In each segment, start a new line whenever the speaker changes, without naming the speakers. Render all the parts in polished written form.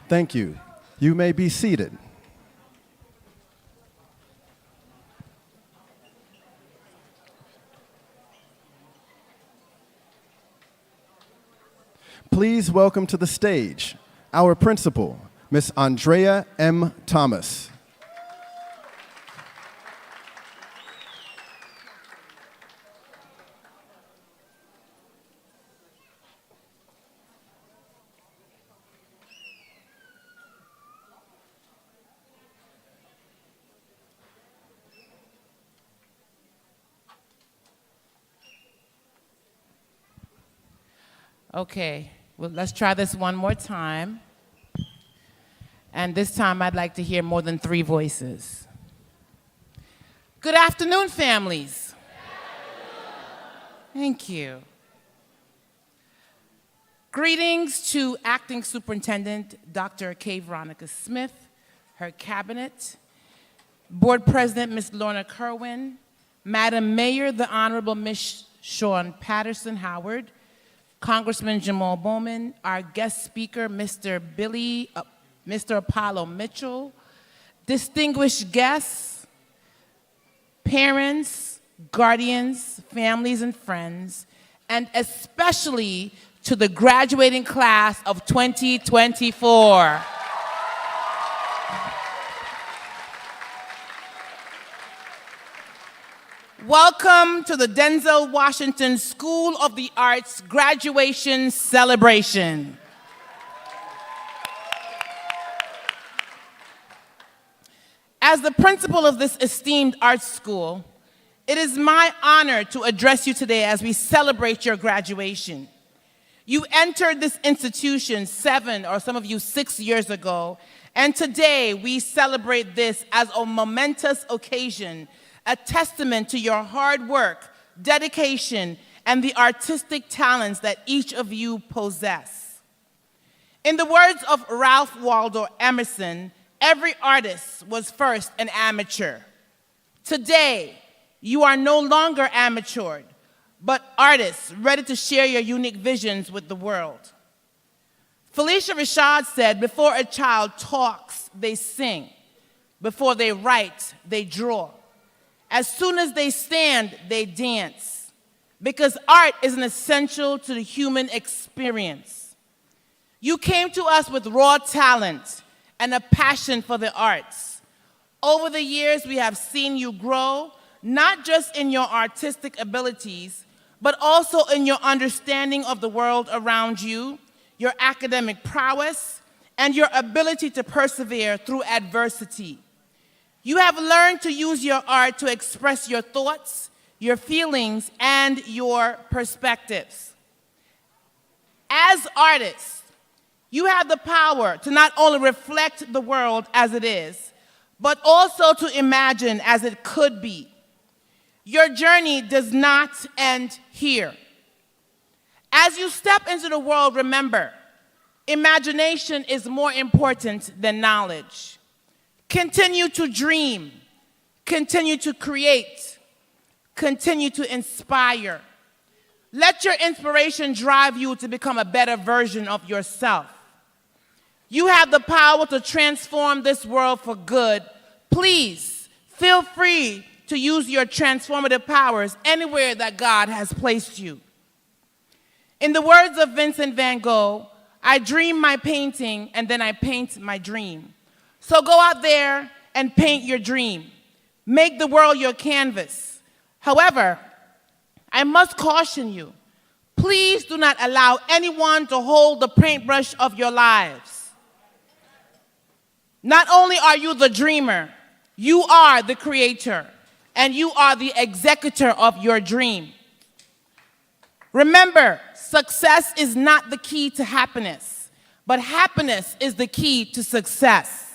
Thank you. You may be seated. Please welcome to the stage our principal, Miss Andrea M. Thomas.
Okay, well, let's try this one more time. And this time I'd like to hear more than 3 voices. Good afternoon, families. Thank you. Greetings to Acting Superintendent Dr. K. Veronica Smith, her cabinet, Board President Ms. Lorna Kerwin, Madam Mayor, the Honorable Ms. Sean Patterson Howard, Congressman Jamal Bowman, our guest speaker, Mr. Apollo Mitchell, distinguished guests, parents, guardians, families, and friends, and especially to the graduating class of 2024. Welcome to the Denzel Washington School of the Arts graduation celebration. As the principal of this esteemed arts school, it is my honor to address you today as we celebrate your graduation. You entered this institution 7, or some of you 6 years ago, and today we celebrate this as a momentous occasion, a testament to your hard work, dedication, and the artistic talents that each of you possess. In the words of Ralph Waldo Emerson, every artist was first an amateur. Today, you are no longer amateured, but artists ready to share your unique visions with the world. Felicia Rashad said, before a child talks, they sing. Before they write, they draw. As soon as they stand, they dance. Because art is an essential to the human experience. You came to us with raw talent and a passion for the arts. Over the years, we have seen you grow, not just in your artistic abilities, but also in your understanding of the world around you, your academic prowess, and your ability to persevere through adversity. You have learned to use your art to express your thoughts, your feelings, and your perspectives. As artists, you have the power to not only reflect the world as it is, but also to imagine as it could be. Your journey does not end here. As you step into the world, remember, imagination is more important than knowledge. Continue to dream, continue to create, continue to inspire. Let your inspiration drive you to become a better version of yourself. You have the power to transform this world for good. Please feel free to use your transformative powers anywhere that God has placed you. In the words of Vincent van Gogh, I dream my painting and then I paint my dream. So go out there and paint your dream. Make the world your canvas. However, I must caution you, please do not allow anyone to hold the paintbrush of your lives. Not only are you the dreamer, you are the creator, and you are the executor of your dream. Remember, success is not the key to happiness, but happiness is the key to success.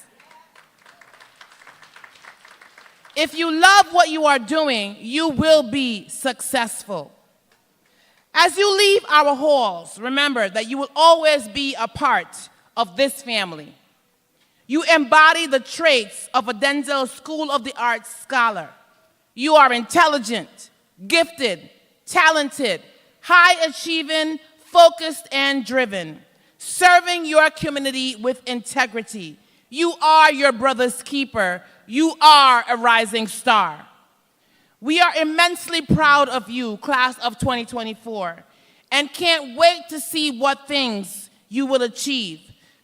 If you love what you are doing, you will be successful. As you leave our halls, remember that you will always be a part of this family. You embody the traits of a Denzel School of the Arts scholar. You are intelligent, gifted, talented, high-achieving, focused, and driven. serving your community with integrity. You are your brother's keeper. You are a rising star. We are immensely proud of you, class of 2024, and can't wait to see what things you will achieve.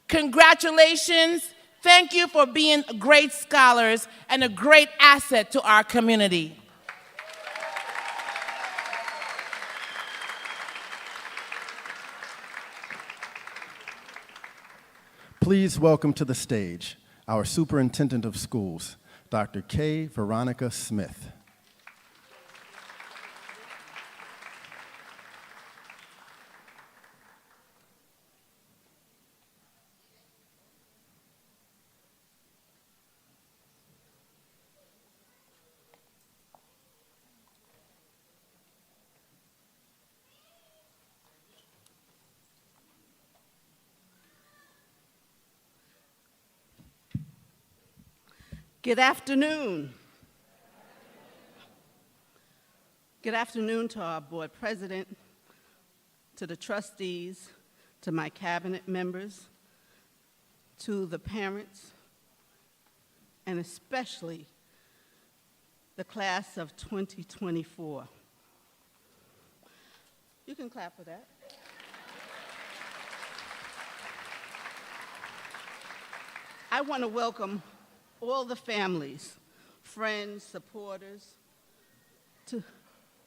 Congratulations. Thank you for being great scholars and a great asset to our community.
Please welcome to the stage our Superintendent of Schools, Dr. K. Veronica Smith.
Good afternoon. Good afternoon to our board president, to the trustees, to my cabinet members, to the parents, and especially the class of 2024. You can clap for that. I want to welcome all the families, friends, supporters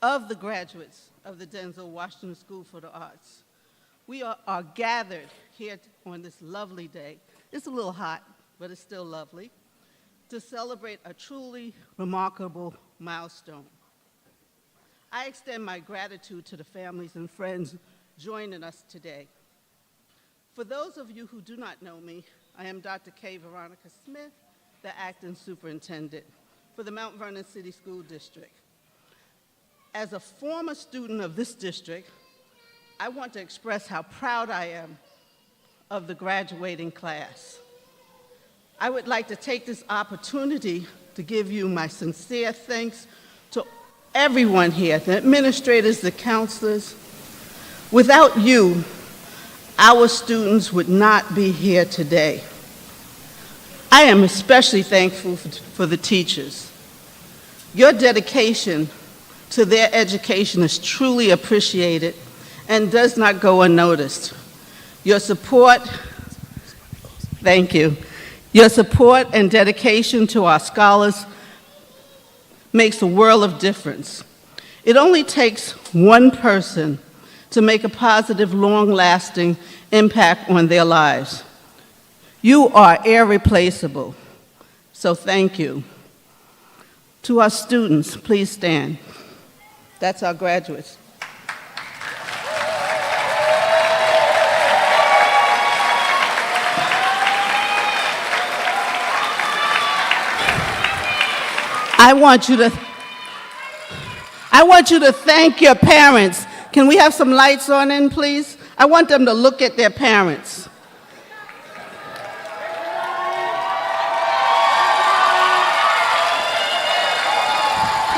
of the graduates of the Denzel Washington School for the Arts. We are gathered here on this lovely day. It's a little hot, but it's still lovely, to celebrate a truly remarkable milestone. I extend my gratitude to the families and friends joining us today. For those of you who do not know me, I am Dr. K. Veronica Smith, the acting superintendent for the Mount Vernon City School District. As a former student of this district, I want to express how proud I am of the graduating class. I would like to take this opportunity to give you my sincere thanks to everyone here, the administrators, the counselors. Without you, our students would not be here today. I am especially thankful for the teachers. Your dedication to their education is truly appreciated and does not go unnoticed. Your support, thank you. Your support and dedication to our scholars makes a world of difference. It only takes one person to make a positive, long-lasting impact on their lives. You are irreplaceable, so thank you. To our students, please stand. That's our graduates. I want you to thank your parents. Can we have some lights on in, please? I want them to look at their parents.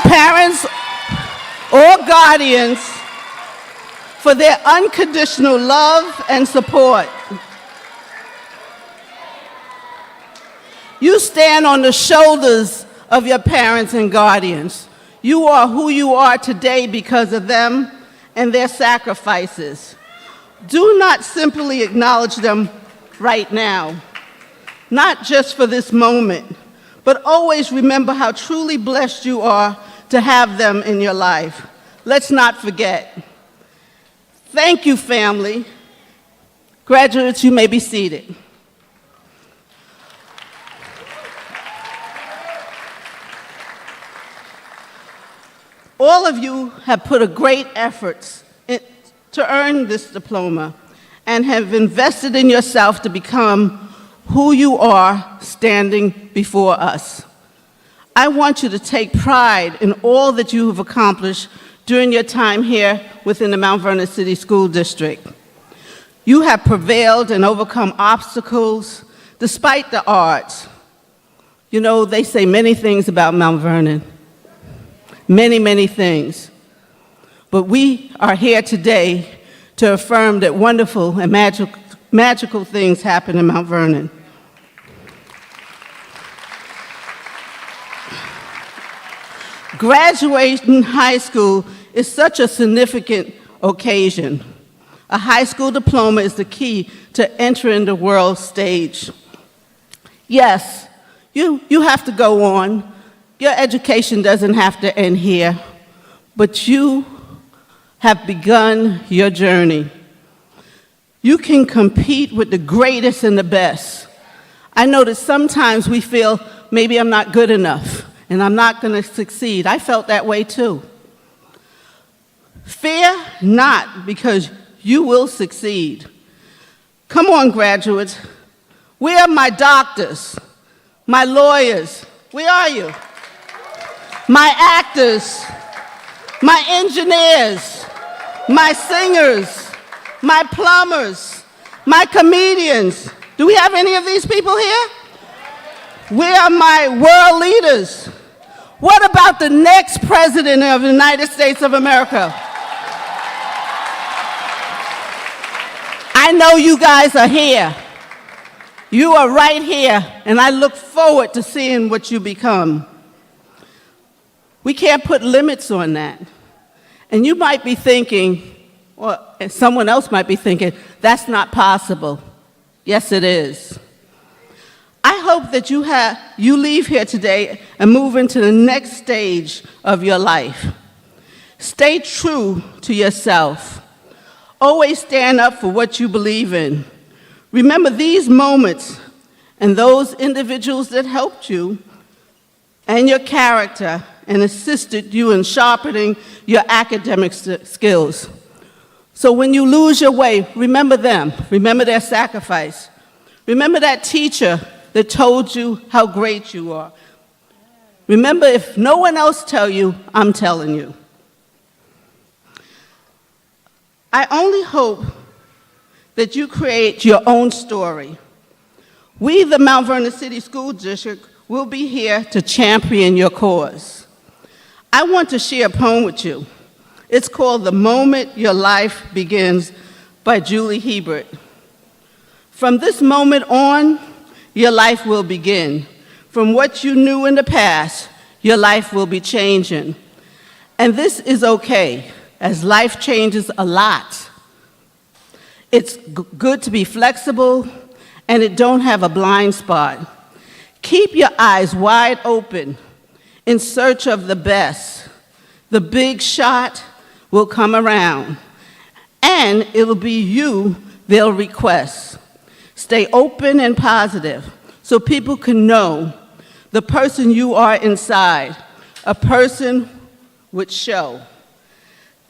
Parents or guardians for their unconditional love and support. You stand on the shoulders of your parents and guardians. You are who you are today because of them and their sacrifices. Do not simply acknowledge them right now, not just for this moment, but always remember how truly blessed you are to have them in your life. Let's not forget. Thank you, family. Graduates, you may be seated. All of you have put a great effort to earn this diploma and have invested in yourself to become who you are standing before us. I want you to take pride in all that you have accomplished during your time here within the Mount Vernon City School District. You have prevailed and overcome obstacles despite the odds. You know, they say many things about Mount Vernon, many, many things. But we are here today to affirm that wonderful and magical things happen in Mount Vernon. Graduating high school is such a significant occasion. A high school diploma is the key to entering the world stage. Yes, you have to go on. Your education doesn't have to end here, but you have begun your journey. You can compete with the greatest and the best. I know that sometimes we feel, maybe I'm not good enough, and I'm not going to succeed. I felt that way too. Fear not, because you will succeed. Come on, graduates. Where are my doctors, my lawyers? Where are you? My actors, my engineers, my singers, my plumbers, my comedians. Do we have any of these people here? Where are my world leaders? What about the next president of the United States of America? I know you guys are here. You are right here, and I look forward to seeing what you become. We can't put limits on that. And you might be thinking, or someone else might be thinking, that's not possible. Yes, it is. I hope that you leave here today and move into the next stage of your life. Stay true to yourself. Always stand up for what you believe in. Remember these moments and those individuals that helped you and your character and assisted you in sharpening your academic skills. So when you lose your way, remember them. Remember their sacrifice. Remember that teacher that told you how great you are. Remember, if no one else tells you, I'm telling you. I only hope that you create your own story. We, the Mount Vernon City School District, will be here to champion your cause. I want to share a poem with you. It's called The Moment Your Life Begins by Julie Hebert. From this moment on, your life will begin. From what you knew in the past, your life will be changing. And this is okay, as life changes a lot. It's good to be flexible, and it don't have a blind spot. Keep your eyes wide open in search of the best. The big shot will come around, and it'll be you they'll request. Stay open and positive so people can know the person you are inside, a person with show.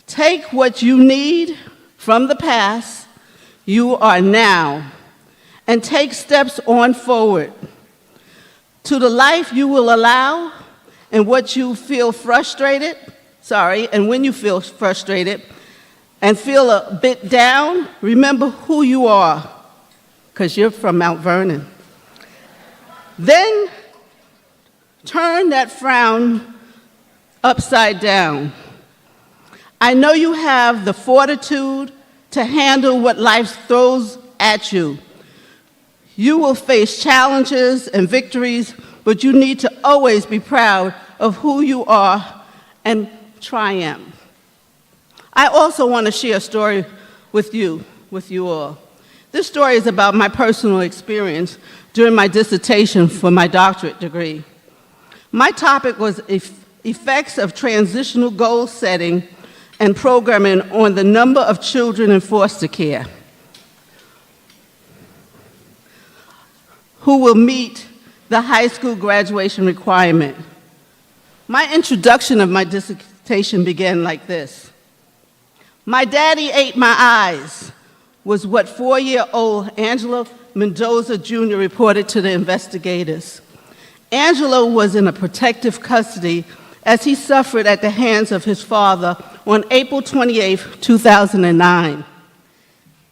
Take what you need from the past, you are now, and take steps on forward to the life you will allow. And what you feel frustrated, and when you feel frustrated and feel a bit down, remember who you are, because you're from Mount Vernon. Then turn that frown upside down. I know you have the fortitude to handle what life throws at you. You will face challenges and victories, but you need to always be proud of who you are and triumph. I also want to share a story with you all. This story is about my personal experience during my dissertation for my doctorate degree. My topic was effects of transitional goal setting and programming on the number of children in foster care who will meet the high school graduation requirement. My introduction of my dissertation began like this. My daddy ate my eyes was what 4-year-old Angelo Mendoza Jr. reported to the investigators. Angelo was in a protective custody as he suffered at the hands of his father on April 28, 2009.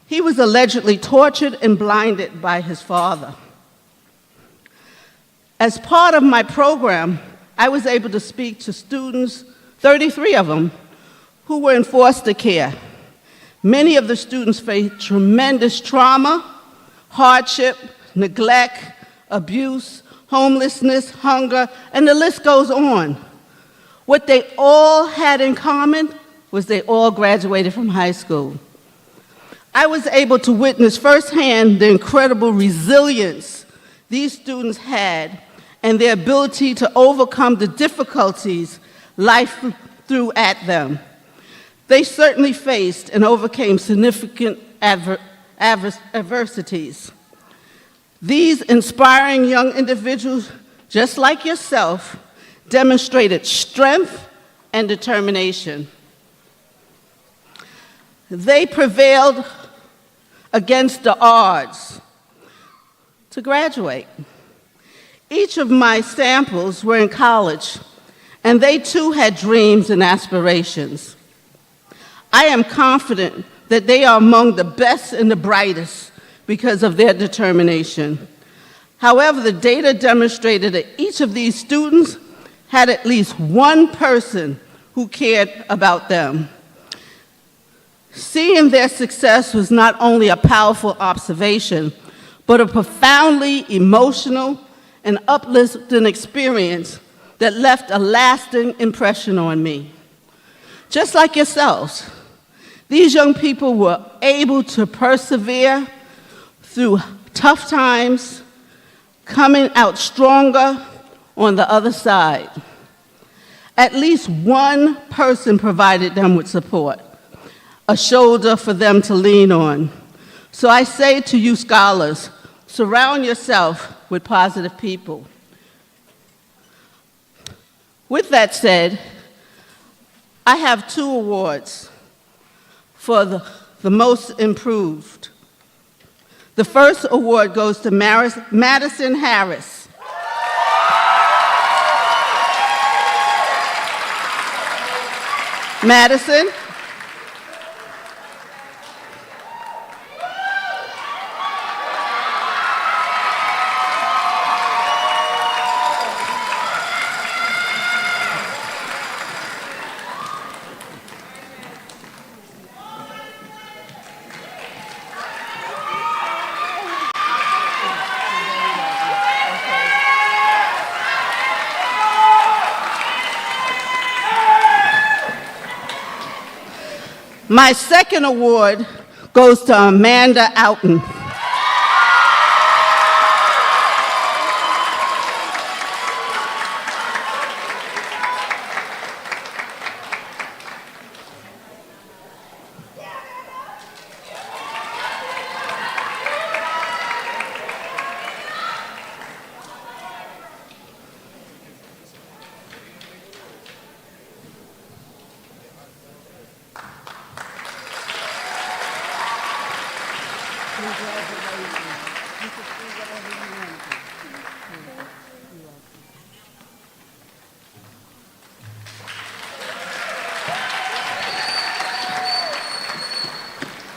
He was allegedly tortured and blinded by his father. As part of my program, I was able to speak to students, 33 of them, who were in foster care. Many of the students faced tremendous trauma hardship, neglect, abuse, homelessness, hunger, and the list goes on. What they all had in common was they all graduated from high school. I was able to witness firsthand the incredible resilience these students had and their ability to overcome the difficulties life threw at them. They certainly faced and overcame significant adversities. These inspiring young individuals, just like yourself, demonstrated strength and determination. They prevailed against the odds to graduate. Each of my samples were in college, and they too had dreams and aspirations. I am confident that they are among the best and the brightest because of their determination. However, the data demonstrated that each of these students had at least one person who cared about them. Seeing their success was not only a powerful observation, but a profoundly emotional and uplifting experience that left a lasting impression on me. Just like yourselves, these young people were able to persevere through tough times, coming out stronger on the other side. At least one person provided them with support, a shoulder for them to lean on. So I say to you scholars, surround yourself with positive people. With that said, I have 2 awards for the most improved. The first award goes to Madison Harris. Madison. My second award goes to Amanda Outen.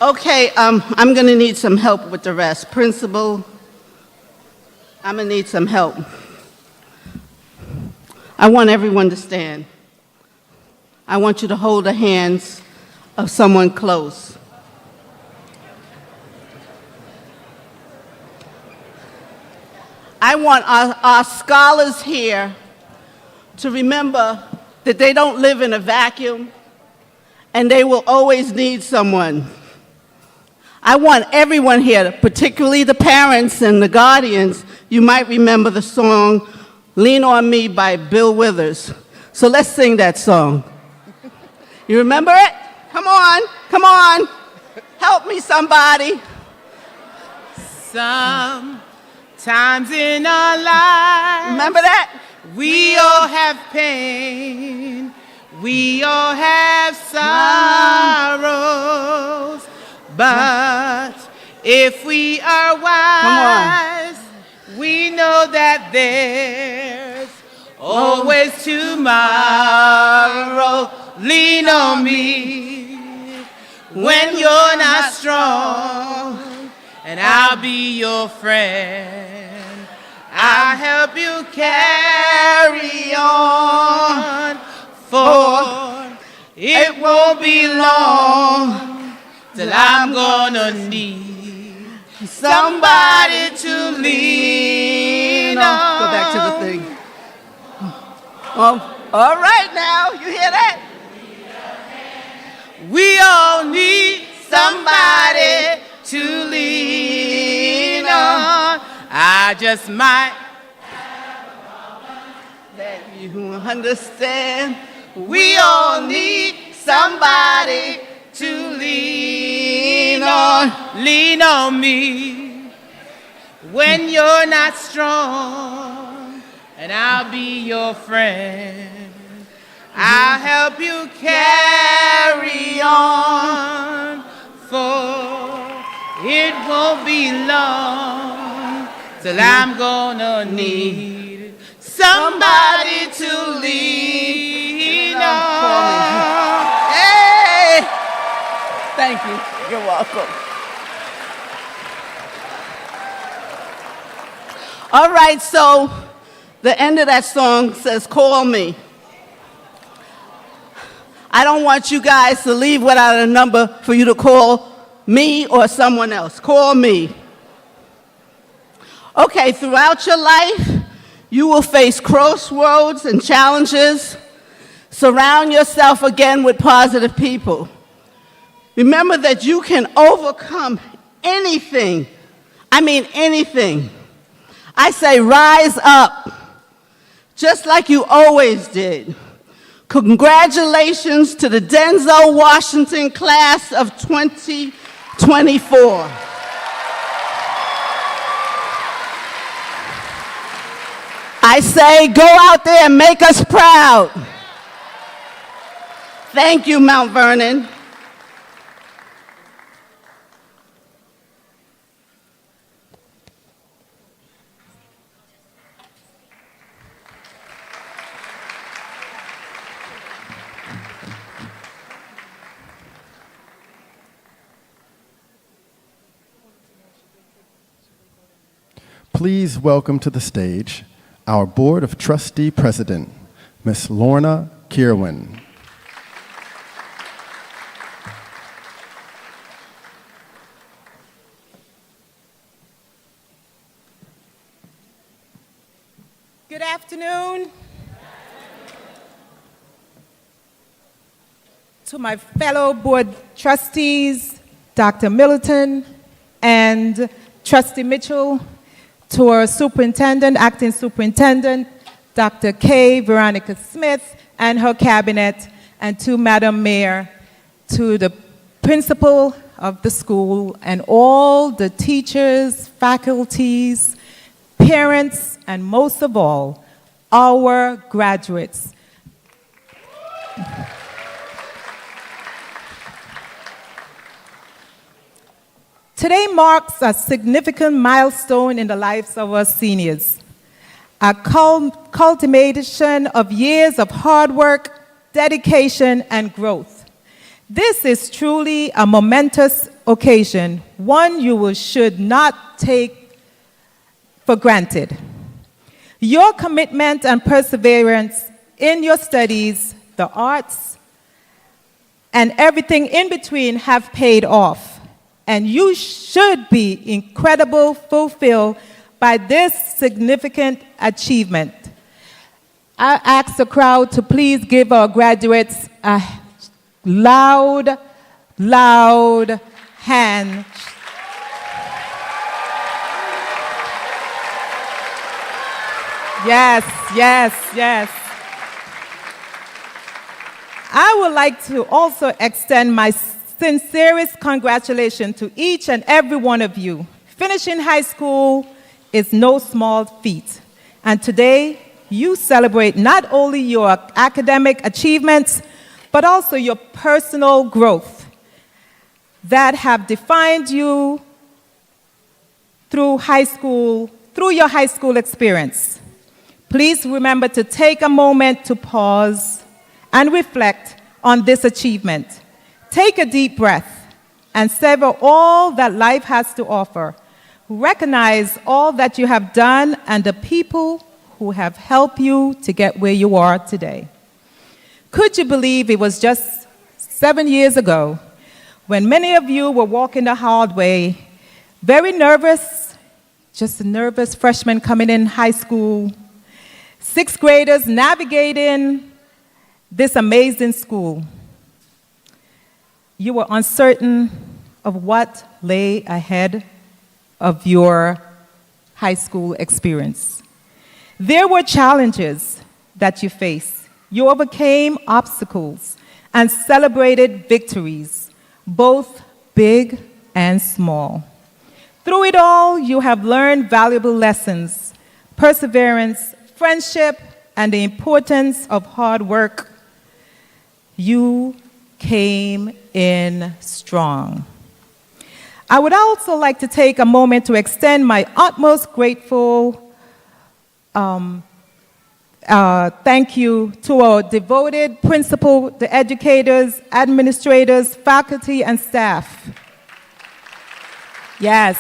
Okay, I'm going to need some help with the rest. Principal, I'm going to need some help. I want everyone to stand. I want you to hold the hands of someone close. I want our scholars here to remember that they don't live in a vacuum and they will always need someone. I want everyone here, particularly the parents and the guardians, you might remember the song Lean on Me by Bill Withers. So let's sing that song. You remember it? Come on, come on. Help me, somebody.
Sometimes in our lives,
Remember that?
we all have pain, we all have sorrows, but if we are wise, we know that there's always tomorrow. Lean on me when you're not strong, and I'll be your friend. I'll help you carry on, for it won't be long till I'm gonna need somebody to lean on.
Go back to the thing. All right now, you hear that?
We all need somebody to lean on. I just might
That you understand.
We all need somebody to lean on. Lean on me when you're not strong, and I'll be your friend. I'll help you carry on, for it won't be long till I'm gonna need somebody to lean on.
Hey! Thank you. You're welcome. All right, so the end of that song says, call me. I don't want you guys to leave without a number for you to call me or someone else. Call me. Okay, throughout your life, you will face crossroads and challenges. Surround yourself again with positive people. Remember that you can overcome anything. I mean anything. I say rise up, just like you always did. Congratulations to the Denzel Washington class of 2024. I say go out there and make us proud. Thank you, Mount Vernon.
Please welcome to the stage our Board of Trustee President, Ms. Lorna Kirwan.
Good afternoon. To my fellow board trustees, Dr. Middleton and Trustee Mitchell, to our superintendent, acting superintendent, Dr. K. Veronica Smith, and her cabinet, and to Madam Mayor, to the principal of the school, and all the teachers, faculties, parents, and most of all, our graduates. Today marks a significant milestone in the lives of our seniors, a culmination of years of hard work, dedication, and growth. This is truly a momentous occasion, one should not take for granted. Your commitment and perseverance in your studies, the arts, and everything in between have paid off. And you should be incredibly fulfilled by this significant achievement. I ask the crowd to please give our graduates a loud, loud hand. Yes, yes, yes. I would like to also extend my sincerest congratulations to each and every one of you. Finishing high school is no small feat. And today, you celebrate not only your academic achievements, but also your personal growth that have defined you through your high school experience. Please remember to take a moment to pause and reflect on this achievement. Take a deep breath and savor all that life has to offer. Recognize all that you have done and the people who have helped you to get where you are today. Could you believe it was just 7 years ago when many of you were walking the hallway
Very nervous, just a nervous freshman coming in high school. Sixth graders navigating this amazing school. You were uncertain of what lay ahead of your high school experience. There were challenges that you faced. You overcame obstacles and celebrated victories, both big and small. Through it all, you have learned valuable lessons, perseverance, friendship, and the importance of hard work. You came in strong. I would also like to take a moment to extend my utmost grateful thank you to our devoted principal, the educators, administrators, faculty, and staff. Yes,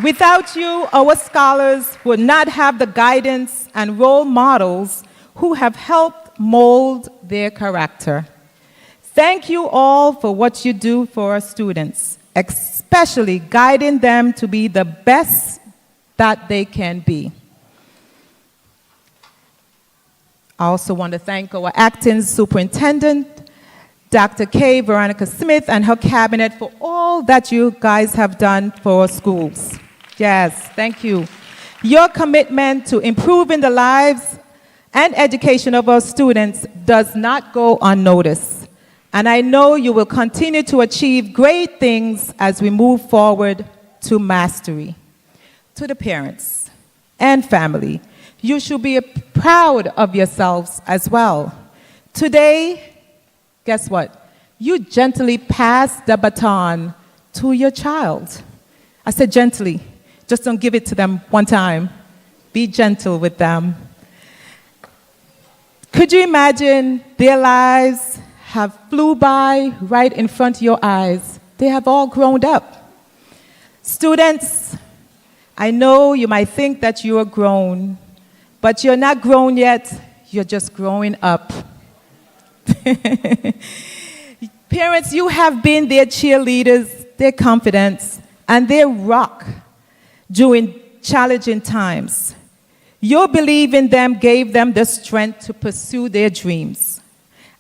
without you, our scholars would not have the guidance and role models who have helped mold their character. Thank you all for what you do for our students, especially guiding them to be the best that they can be. I also want to thank our acting superintendent, Dr. K. Veronica Smith, and her cabinet for all that you guys have done for our schools. Yes, thank you. Your commitment to improving the lives and education of our students does not go unnoticed. And I know you will continue to achieve great things as we move forward to mastery. To the parents and family, you should be proud of yourselves as well. Today, guess what? You gently pass the baton to your child. I said gently. Just don't give it to them one time. Be gentle with them. Could you imagine their lives have flew by right in front of your eyes? They have all grown up. Students, I know you might think that you are grown, but you're not grown yet, you're just growing up. Parents, you have been their cheerleaders, their confidants, and their rock during challenging times. Your belief in them gave them the strength to pursue their dreams,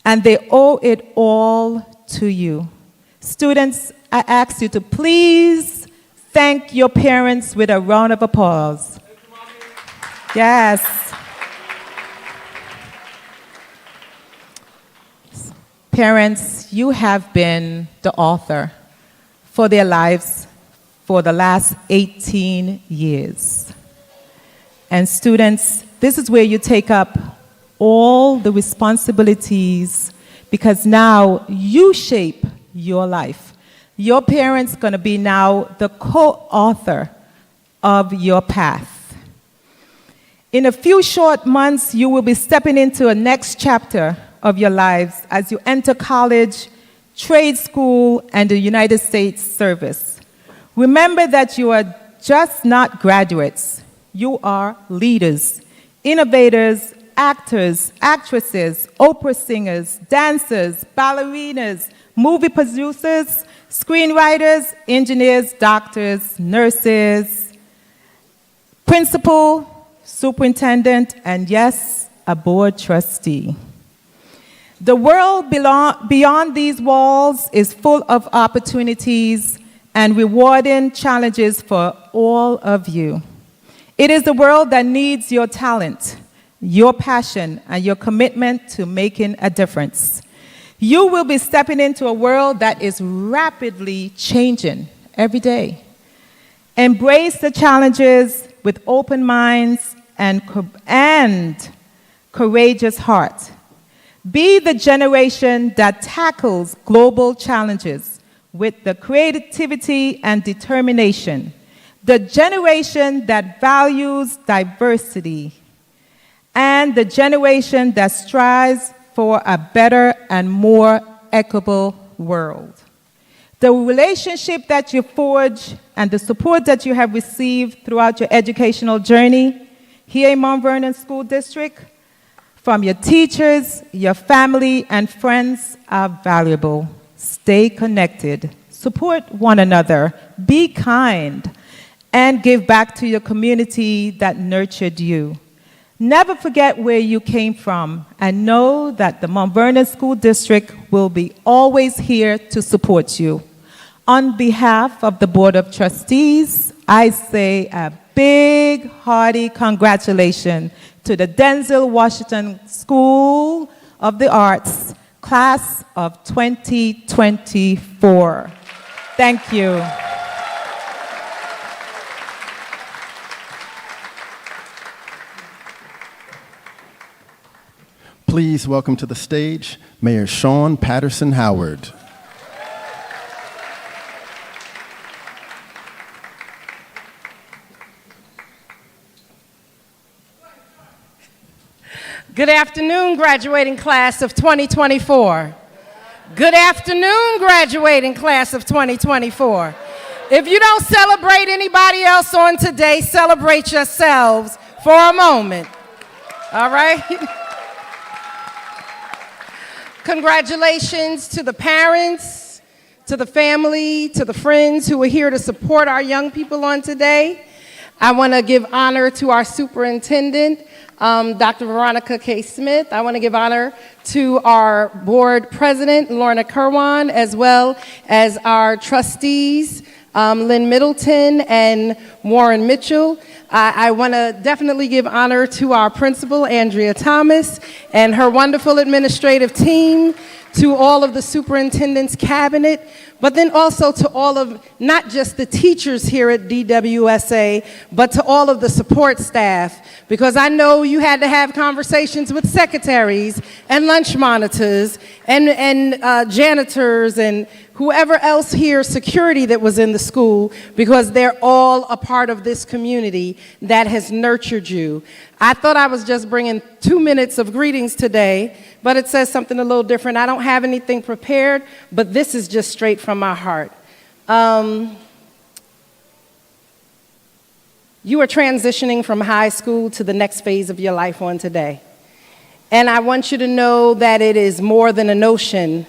and they owe it all to you. Students, I ask you to please thank your parents with a round of applause. Yes. Parents, you have been the author for their lives for the last 18 years. And students, this is where you take up all the responsibilities because now you shape your life. Your parents are going to be now the co-author of your path. In a few short months, you will be stepping into a next chapter of your lives as you enter college, trade school, and the United States service. Remember that you are just not graduates. You are leaders, innovators, actors, actresses, opera singers, dancers, ballerinas, movie producers, screenwriters, engineers, doctors, nurses, principal, superintendent, and yes, a board trustee. The world beyond these walls is full of opportunities and rewarding challenges for all of you. It is the world that needs your talent, your passion, and your commitment to making a difference. You will be stepping into a world that is rapidly changing every day. Embrace the challenges with open minds and courageous heart. Be the generation that tackles global challenges with the creativity and determination. The generation that values diversity. And the generation that strives for a better and more equitable world. The relationship that you forge and the support that you have received throughout your educational journey here in Mount Vernon School District from your teachers, your family, and friends are valuable. Stay connected. Support one another. Be kind. and give back to your community that nurtured you. Never forget where you came from, and know that the Mount Vernon School District will be always here to support you. On behalf of the Board of Trustees, I say a big, hearty congratulations to the Denzel Washington School of the Arts, class of 2024. Thank you.
Please welcome to the stage Mayor Sean Patterson Howard.
Good afternoon, graduating class of 2024. Good afternoon, graduating class of 2024. If you don't celebrate anybody else on today, celebrate yourselves for a moment. All right? Congratulations to the parents, to the family, to the friends who are here to support our young people on today. I want to give honor to our superintendent, Dr. Veronica K. Smith. I want to give honor to our board president, Lorna Kerwan, as well as our trustees, Lynn Middleton and Warren Mitchell. I want to definitely give honor to our principal, Andrea Thomas, and her wonderful administrative team, to all of the superintendent's cabinet, but then also to all of, not just the teachers here at DWSA, but to all of the support staff, because I know you had to have conversations with secretaries and lunch monitors and janitors and whoever else here, security that was in the school, because they're all a part of this community that has nurtured you. I thought I was just bringing 2 minutes of greetings today, but it says something a little different. I don't have anything prepared, but this is just straight from my heart. You are transitioning from high school to the next phase of your life on today. And I want you to know that it is more than a notion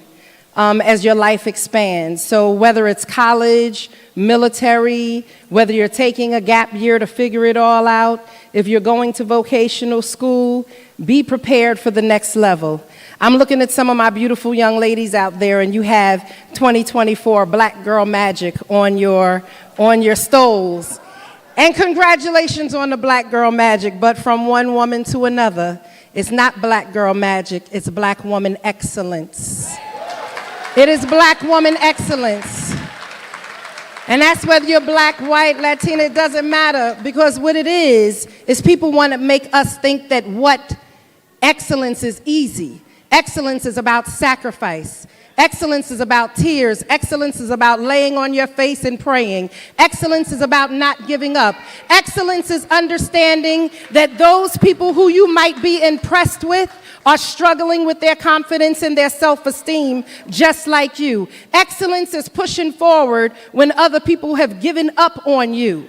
as your life expands. So whether it's college, military, whether you're taking a gap year to figure it all out, if you're going to vocational school, be prepared for the next level. I'm looking at some of my beautiful young ladies out there, and you have 2024 Black Girl Magic on your stoles. And congratulations on the Black Girl Magic, but from one woman to another, it's not Black Girl Magic, it's Black Woman Excellence. It is Black Woman Excellence. And that's whether you're Black, white, Latina, it doesn't matter, because what it is people want to make us think that what excellence is easy. Excellence is about sacrifice. Excellence is about tears. Excellence is about laying on your face and praying. Excellence is about not giving up. Excellence is understanding that those people who you might be impressed with are struggling with their confidence and their self-esteem just like you. Excellence is pushing forward when other people have given up on you.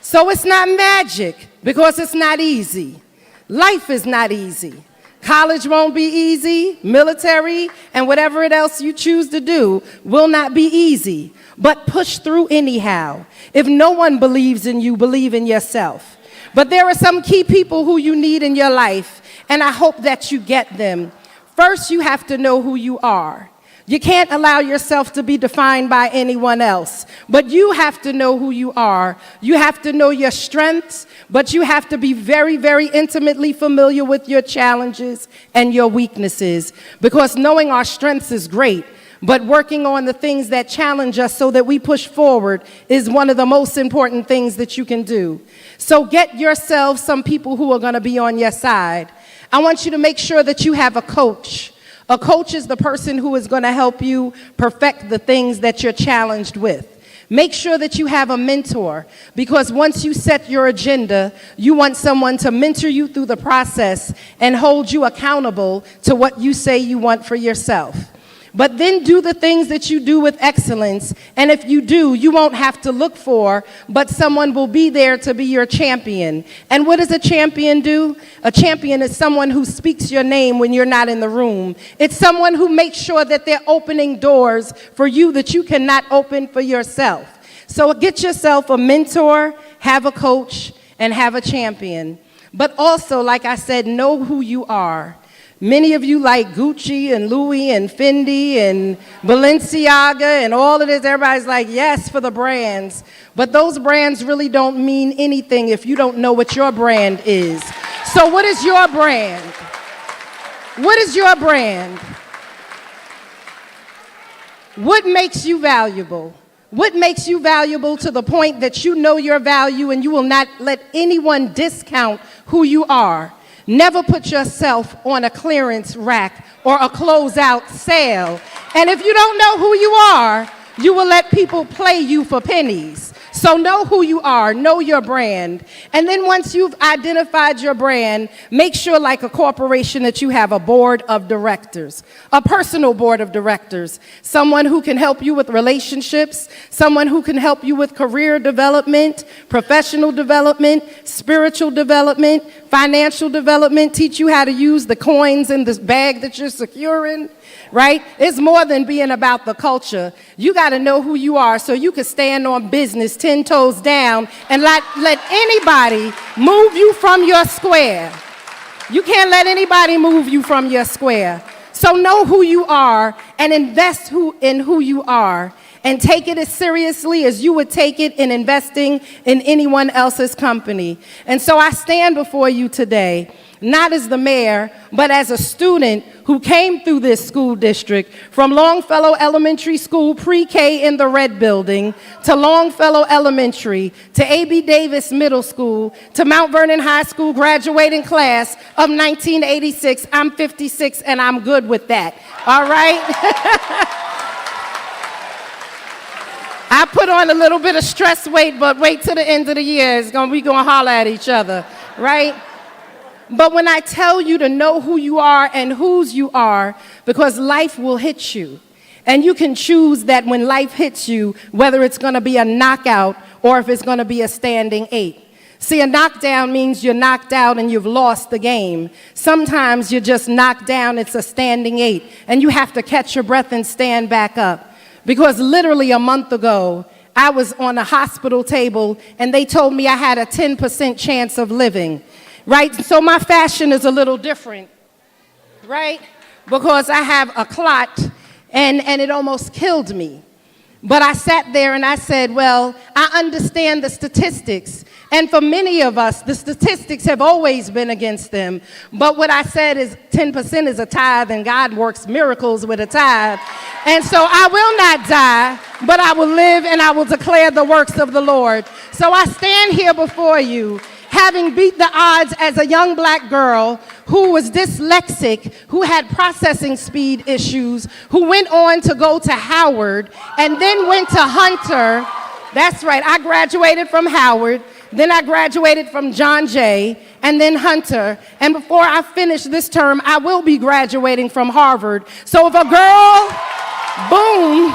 So it's not magic, because it's not easy. Life is not easy. College won't be easy. Military and whatever else you choose to do will not be easy. But push through anyhow. If no one believes in you, believe in yourself. But there are some key people who you need in your life, and I hope that you get them. First, you have to know who you are. You can't allow yourself to be defined by anyone else, but you have to know who you are. You have to know your strengths, but you have to be very, very intimately familiar with your challenges and your weaknesses, because knowing our strengths is great, but working on the things that challenge us so that we push forward is one of the most important things that you can do. So get yourself some people who are going to be on your side. I want you to make sure that you have a coach. A coach is the person who is going to help you perfect the things that you're challenged with. Make sure that you have a mentor, because once you set your agenda, you want someone to mentor you through the process and hold you accountable to what you say you want for yourself. But then do the things that you do with excellence, and if you do, you won't have to look for, but someone will be there to be your champion. And what does a champion do? A champion is someone who speaks your name when you're not in the room. It's someone who makes sure that they're opening doors for you that you cannot open for yourself. So get yourself a mentor, have a coach, and have a champion. But also, like I said, know who you are. Many of you like Gucci and Louis and Fendi and Balenciaga and all of this. Everybody's like, yes, for the brands. But those brands really don't mean anything if you don't know what your brand is. So what is your brand? What is your brand? What makes you valuable? What makes you valuable to the point that you know your value and you will not let anyone discount who you are? Never put yourself on a clearance rack or a closeout sale. And if you don't know who you are, you will let people play you for pennies. So know who you are, know your brand. And then once you've identified your brand, make sure, like a corporation, that you have a board of directors, a personal board of directors, someone who can help you with relationships, someone who can help you with career development, professional development, spiritual development, financial development, teach you how to use the coins in this bag that you're securing. Right? It's more than being about the culture. You got to know who you are so you can stand on business 10 toes down and let anybody move you from your square. You can't let anybody move you from your square. So know who you are and invest in who you are, and take it as seriously as you would take it in investing in anyone else's company. And so I stand before you today, not as the mayor, but as a student who came through this school district from Longfellow Elementary School pre-K in the red building, to Longfellow Elementary, to A.B. Davis Middle School, to Mount Vernon High School graduating class of 1986. I'm 56 and I'm good with that, all right? I put on a little bit of stress weight, but wait till the end of the year. We gonna holler at each other, right? But when I tell you to know who you are and whose you are, because life will hit you. And you can choose that when life hits you, whether it's gonna be a knockout or if it's gonna be a standing 8. See, a knockdown means you're knocked out and you've lost the game. Sometimes you're just knocked down, it's a standing 8, and you have to catch your breath and stand back up. Because literally a month ago, I was on a hospital table and they told me I had a 10% chance of living, right? So my fashion is a little different, right? Because I have a clot and it almost killed me. But I sat there and I said, well, I understand the statistics. And for many of us, the statistics have always been against them. But what I said is 10% is a tithe, and God works miracles with a tithe. And so I will not die, but I will live and I will declare the works of the Lord. So I stand here before you, having beat the odds as a young black girl who was dyslexic, who had processing speed issues, who went on to go to Howard and then went to Hunter. That's right, I graduated from Howard, then I graduated from John Jay, and then Hunter. And before I finish this term, I will be graduating from Harvard. So if a girl, boom.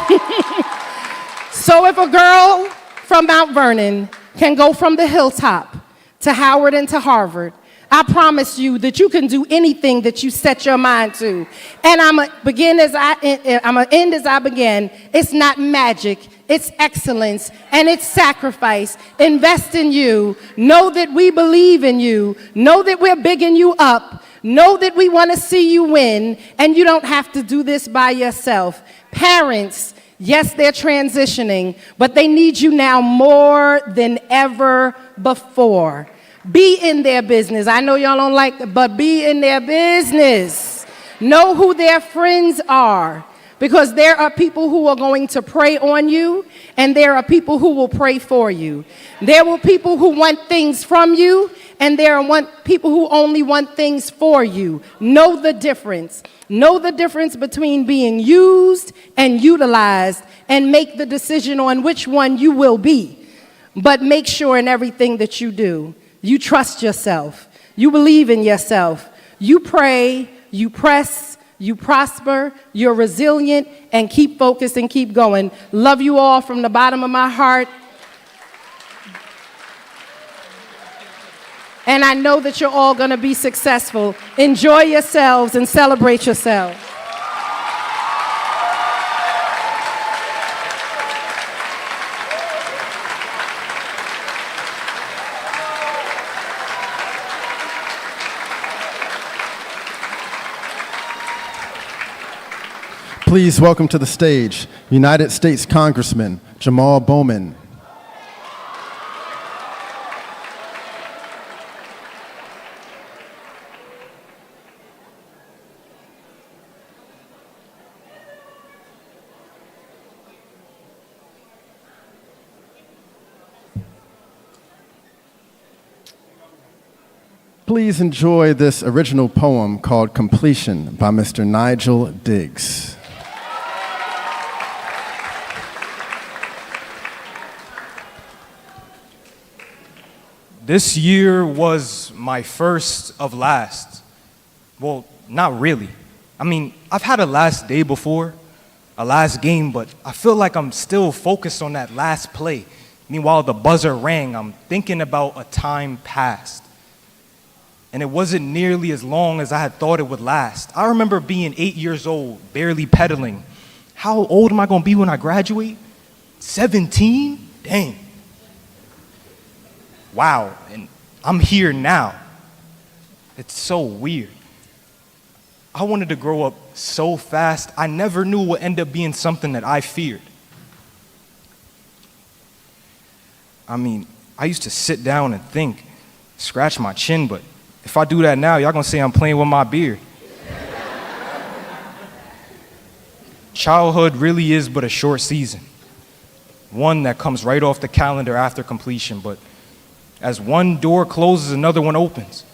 So if a girl from Mount Vernon can go from the hilltop to Howard and to Harvard, I promise you that you can do anything that you set your mind to. And I'm gonna end as I began. It's not magic, it's excellence, and it's sacrifice. Invest in you. Know that we believe in you. Know that we're bigging you up. Know that we want to see you win, and you don't have to do this by yourself. Parents, yes, they're transitioning, but they need you now more than ever before. Be in their business. I know y'all don't like it, but be in their business. Know who their friends are, because there are people who are going to pray on you, and there are people who will pray for you. There will people who want things from you, and there are people who only want things for you. Know the difference. Know the difference between being used and utilized, and make the decision on which one you will be. But make sure in everything that you do, you trust yourself. You believe in yourself. You pray, you press, you prosper, you're resilient, and keep focused and keep going. Love you all from the bottom of my heart. And I know that you're all going to be successful. Enjoy yourselves and celebrate yourselves.
Please welcome to the stage United States Congressman Jamal Bowman. Please enjoy this original poem called Completion by Mr. Nigel Diggs.
This year was my first of last. Well, not really. I mean, I've had a last day before, a last game, but I feel like I'm still focused on that last play. Meanwhile, the buzzer rang, I'm thinking about a time past. And it wasn't nearly as long as I had thought it would last. I remember being 8 years old, barely pedaling. How old am I gonna be when I graduate? 17? Dang. Wow, and I'm here now. It's so weird. I wanted to grow up so fast, I never knew it would end up being something that I feared. I mean, I used to sit down and think, scratch my chin, but if I do that now, y'all gonna say I'm playing with my beard. Childhood really is but a short season, one that comes right off the calendar after completion, but as one door closes, another one opens.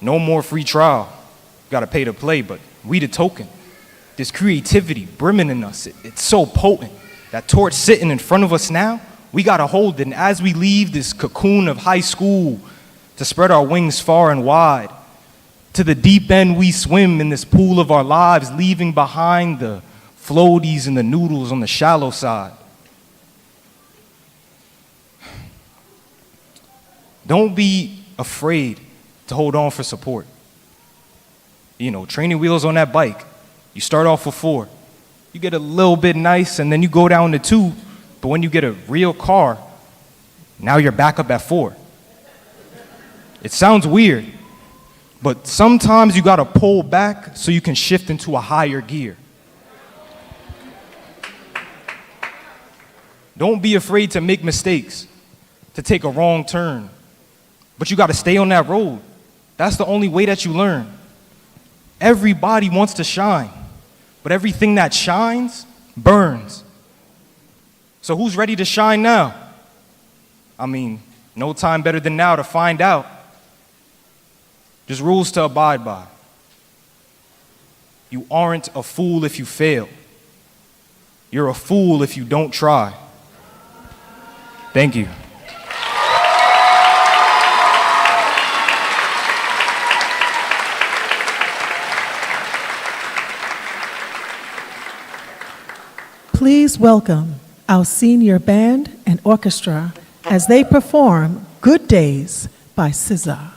No more free trial. Gotta pay to play, but we the token. This creativity brimming in us, it's so potent. That torch sitting in front of us now, we gotta hold it. And as we leave this cocoon of high school, to spread our wings far and wide, to the deep end we swim in this pool of our lives, leaving behind the floaties and the noodles on the shallow side. Don't be afraid to hold on for support. You know, training wheels on that bike, you start off with 4. You get a little bit nice and then you go down to 2, but when you get a real car, now you're back up at 4. It sounds weird, but sometimes you gotta pull back so you can shift into a higher gear. Don't be afraid to make mistakes, to take a wrong turn, but you gotta stay on that road. That's the only way that you learn. Everybody wants to shine, but everything that shines burns. So who's ready to shine now? I mean, no time better than now to find out. Just rules to abide by. You aren't a fool if you fail. You're a fool if you don't try. Thank you.
Please welcome our senior band and orchestra as they perform Good Days by SZA.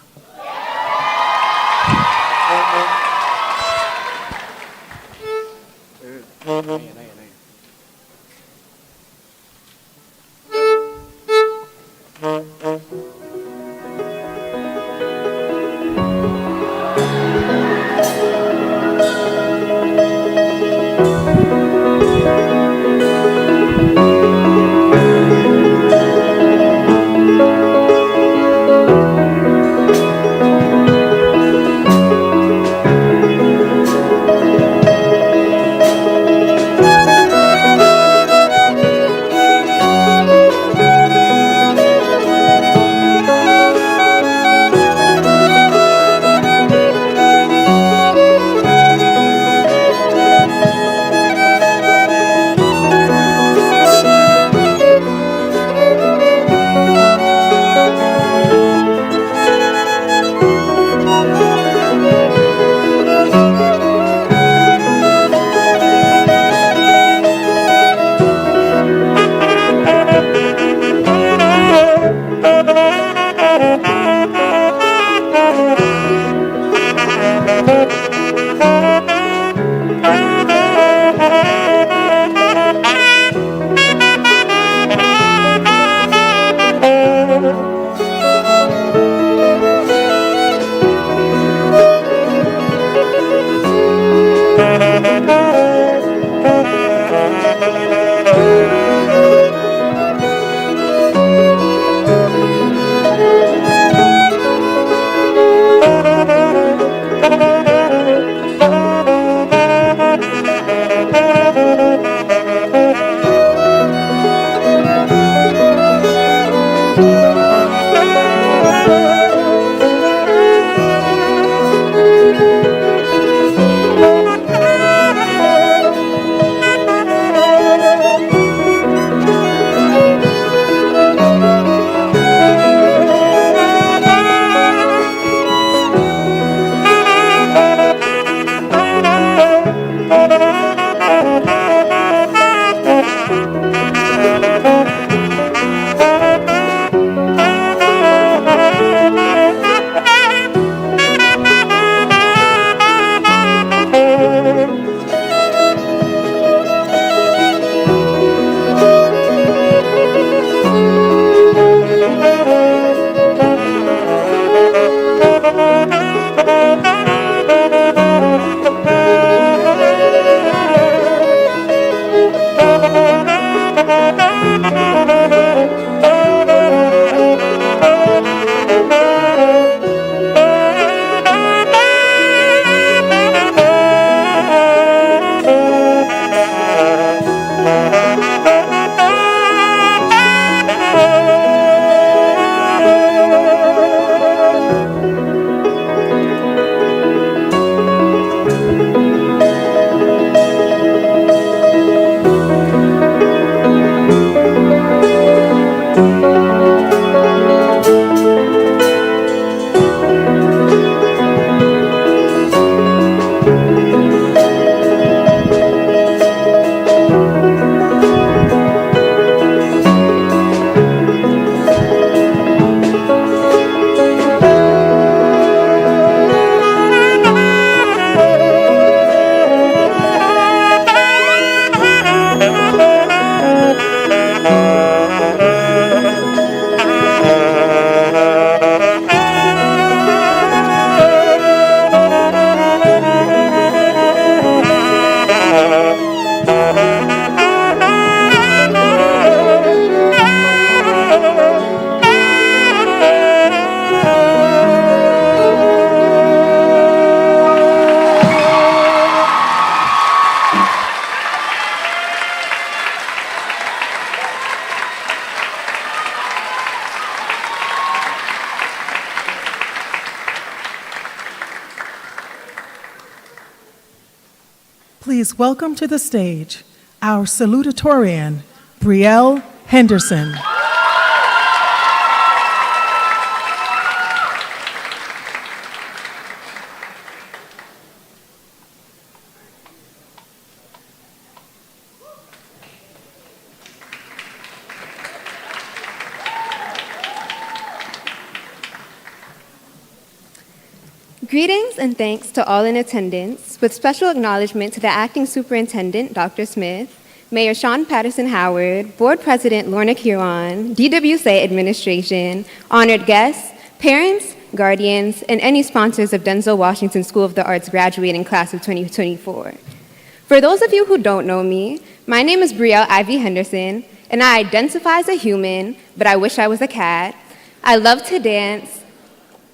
Please welcome to the stage our salutatorian, Brielle Henderson.
Greetings and thanks to all in attendance, with special acknowledgement to the Acting Superintendent, Dr. Smith, Mayor Sean Patterson Howard, Board President Lorna Kiron, DWSA Administration, honored guests, parents, guardians, and any sponsors of Denzel Washington School of the Arts graduating class of 2024. For those of you who don't know me, my name is Brielle Ivy Henderson, and I identify as a human, but I wish I was a cat. I love to dance.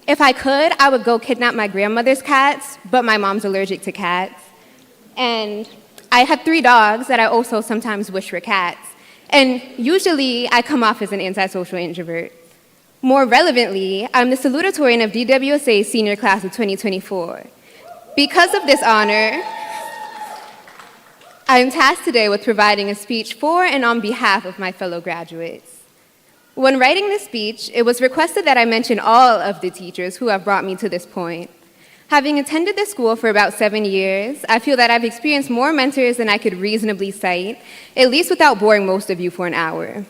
If I could, I would go kidnap my grandmother's cats, but my mom's allergic to cats. And I have 3 dogs that I also sometimes wish were cats. And usually, I come off as an antisocial introvert. More relevantly, I'm the salutatorian of DWSA's senior class of 2024. Because of this honor, I am tasked today with providing a speech for and on behalf of my fellow graduates. When writing this speech, it was requested that I mention all of the teachers who have brought me to this point. Having attended this school for about 7 years, I feel that I've experienced more mentors than I could reasonably cite, at least without boring most of you for an hour.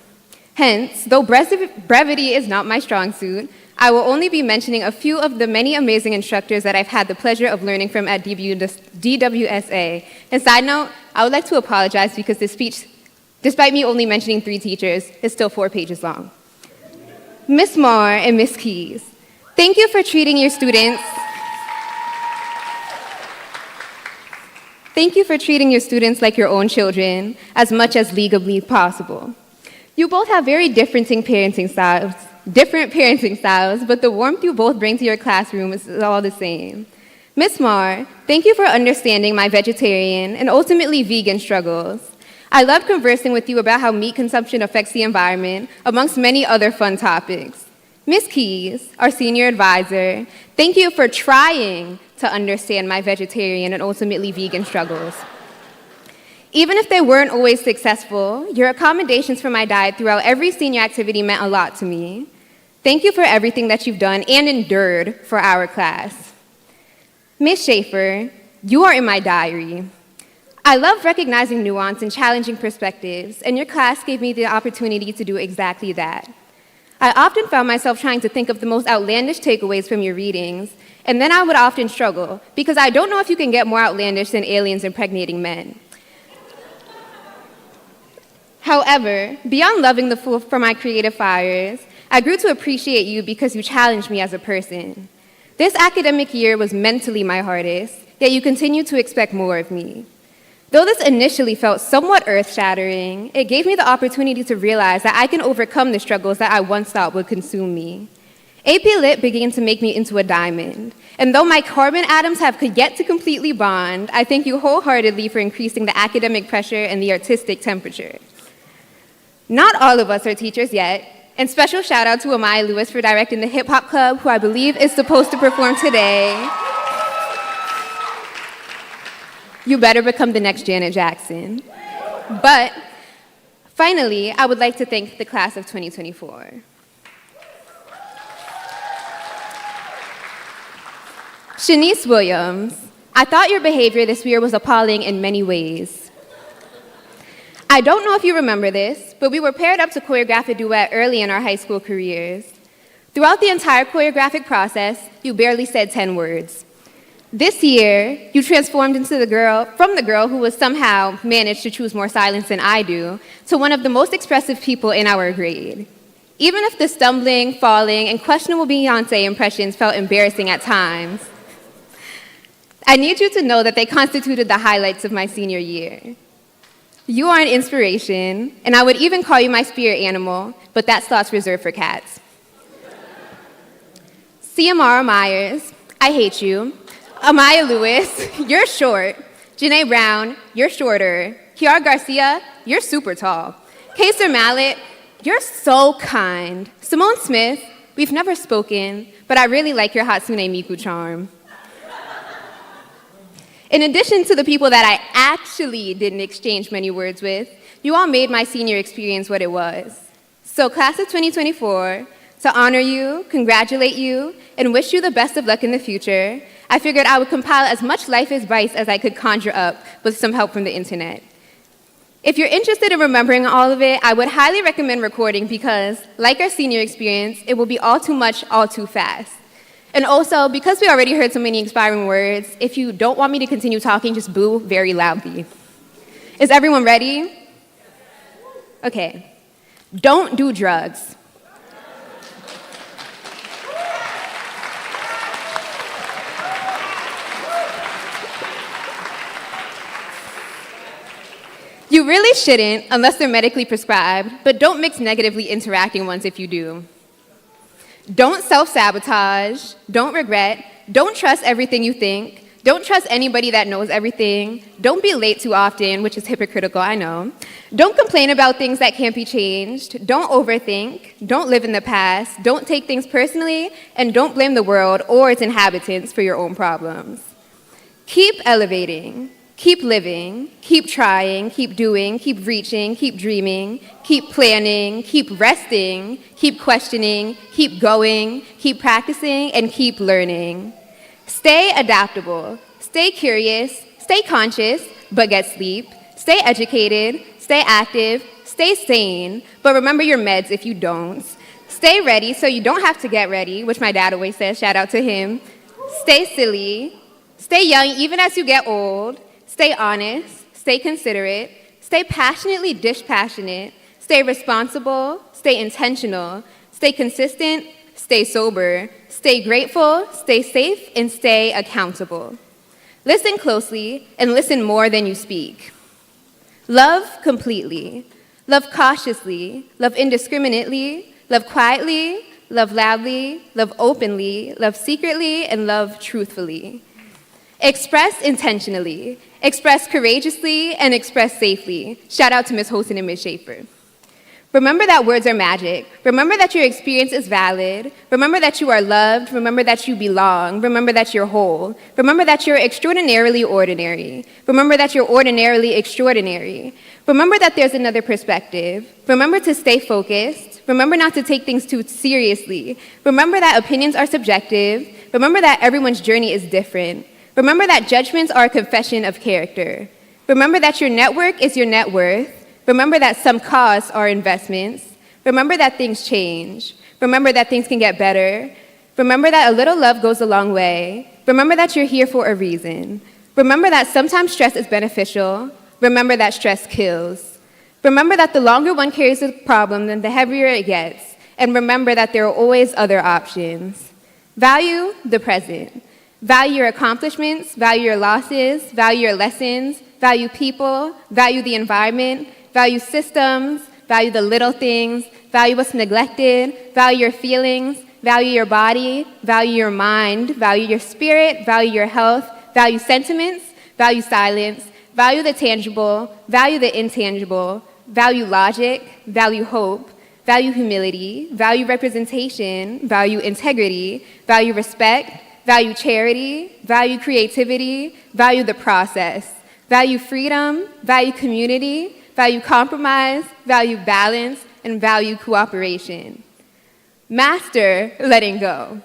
Hence, though brevity is not my strong suit, I will only be mentioning a few of the many amazing instructors that I've had the pleasure of learning from at DWSA. And side note, I would like to apologize because this speech, despite me only mentioning 3 teachers, is still 4 pages long. Ms. Moore and Ms. Keys, thank you for treating your students. Thank you for treating your students like your own children as much as legally possible. You both have very different parenting styles, but the warmth you both bring to your classroom is all the same. Ms. Moore, thank you for understanding my vegetarian and ultimately vegan struggles. I love conversing with you about how meat consumption affects the environment, amongst many other fun topics. Ms. Keys, our senior advisor, thank you for trying to understand my vegetarian and ultimately vegan struggles. Even if they weren't always successful, your accommodations for my diet throughout every senior activity meant a lot to me. Thank you for everything that you've done and endured for our class. Ms. Schaefer, you are in my diary. I love recognizing nuance and challenging perspectives, and your class gave me the opportunity to do exactly that. I often found myself trying to think of the most outlandish takeaways from your readings, and then I would often struggle, because I don't know if you can get more outlandish than aliens impregnating men. However, beyond loving the fool for my creative fires, I grew to appreciate you because you challenged me as a person. This academic year was mentally my hardest, yet you continue to expect more of me. Though this initially felt somewhat earth-shattering, it gave me the opportunity to realize that I can overcome the struggles that I once thought would consume me. AP Lit began to make me into a diamond, and though my carbon atoms have yet to completely bond, I thank you wholeheartedly for increasing the academic pressure and the artistic temperature. Not all of us are teachers yet, and special shout out to Amaya Lewis for directing the Hip Hop Club, who I believe is supposed to perform today. You better become the next Janet Jackson. But finally, I would like to thank the class of 2024. Shanice Williams, I thought your behavior this year was appalling in many ways. I don't know if you remember this, but we were paired up to choreograph a duet early in our high school careers. Throughout the entire choreographic process, you barely said 10 words. This year, you transformed into from the girl who was somehow managed to choose more silence than I do, to one of the most expressive people in our grade. Even if the stumbling, falling, and questionable Beyoncé impressions felt embarrassing at times, I need you to know that they constituted the highlights of my senior year. You are an inspiration, and I would even call you my spirit animal, but that slot's reserved for cats. Ciamara Myers, I hate you. Amaya Lewis, you're short. Janae Brown, you're shorter. Kiara Garcia, you're super tall. Kaser Mallet, you're so kind. Simone Smith, we've never spoken, but I really like your Hatsune Miku charm. In addition to the people that I actually didn't exchange many words with, you all made my senior experience what it was. So class of 2024, to honor you, congratulate you, and wish you the best of luck in the future, I figured I would compile as much life advice as I could conjure up with some help from the internet. If you're interested in remembering all of it, I would highly recommend recording because, like our senior experience, it will be all too much, all too fast. And also, because we already heard so many inspiring words, if you don't want me to continue talking, just boo very loudly. Is everyone ready? Okay. Don't do drugs. You really shouldn't unless they're medically prescribed, but don't mix negatively interacting ones if you do. Don't self-sabotage, don't regret, don't trust everything you think, don't trust anybody that knows everything, don't be late too often, which is hypocritical, I know. Don't complain about things that can't be changed, don't overthink, don't live in the past, don't take things personally, and don't blame the world or its inhabitants for your own problems. Keep elevating. Keep living, keep trying, keep doing, keep reaching, keep dreaming, keep planning, keep resting, keep questioning, keep going, keep practicing, and keep learning. Stay adaptable, stay curious, stay conscious, but get sleep. Stay educated, stay active, stay sane, but remember your meds if you don't. Stay ready so you don't have to get ready, which my dad always says, shout out to him. Stay silly, stay young even as you get old. Stay honest, stay considerate, stay passionately dispassionate, stay responsible, stay intentional, stay consistent, stay sober, stay grateful, stay safe, and stay accountable. Listen closely and listen more than you speak. Love completely, love cautiously, love indiscriminately, love quietly, love loudly, love openly, love secretly, and love truthfully. Express intentionally, express courageously, and express safely. Shout out to Ms. Holton and Ms. Schaefer. Remember that words are magic. Remember that your experience is valid. Remember that you are loved. Remember that you belong. Remember that you're whole. Remember that you're extraordinarily ordinary. Remember that you're ordinarily extraordinary. Remember that there's another perspective. Remember to stay focused. Remember not to take things too seriously. Remember that opinions are subjective. Remember that everyone's journey is different. Remember that judgments are a confession of character. Remember that your network is your net worth. Remember that some costs are investments. Remember that things change. Remember that things can get better. Remember that a little love goes a long way. Remember that you're here for a reason. Remember that sometimes stress is beneficial. Remember that stress kills. Remember that the longer one carries a problem, then the heavier it gets. And remember that there are always other options. Value the present. Value your accomplishments, value your losses, value your lessons, value people, value the environment, value systems, value the little things, value what's neglected, value your feelings, value your body, value your mind, value your spirit, value your health, value sentiments, value silence, value the tangible, value the intangible, value logic, value hope, value humility, value representation, value integrity, value respect, value charity, value creativity, value the process, value freedom, value community, value compromise, value balance, and value cooperation. Master letting go.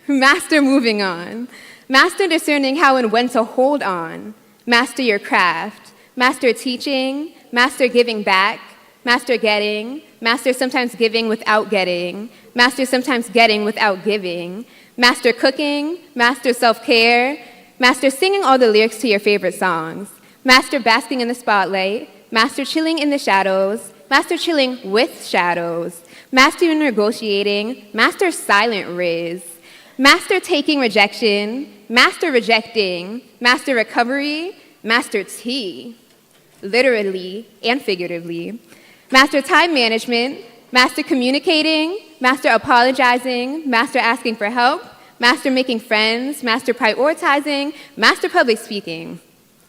Master moving on. Master discerning how and when to hold on. Master your craft. Master teaching. Master giving back. Master getting. Master sometimes giving without getting. Master sometimes getting without giving. Master cooking, master self-care, master singing all the lyrics to your favorite songs, master basking in the spotlight, master chilling in the shadows, master chilling with shadows, master negotiating, master silent riz, master taking rejection, master rejecting, master recovery, master tea, literally and figuratively, master time management, master communicating, master apologizing, master asking for help, master making friends, master prioritizing, master public speaking.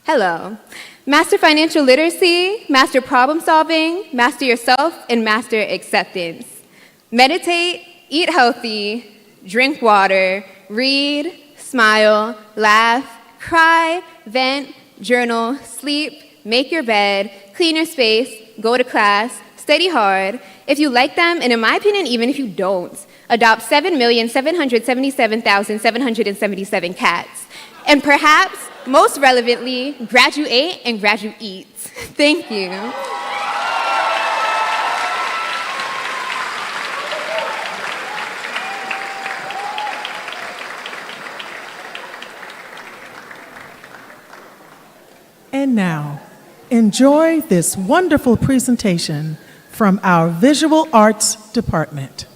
Hello. Master financial literacy, master problem solving, master yourself, and master acceptance. Meditate, eat healthy, drink water, read, smile, laugh, cry, vent, journal, sleep, make your bed, clean your space, go to class, study hard. If you like them, and in my opinion, even if you don't, adopt 7,777,777 cats. And perhaps, most relevantly, graduate and graduate. Thank you.
And now, enjoy this wonderful presentation from our Visual Arts Department.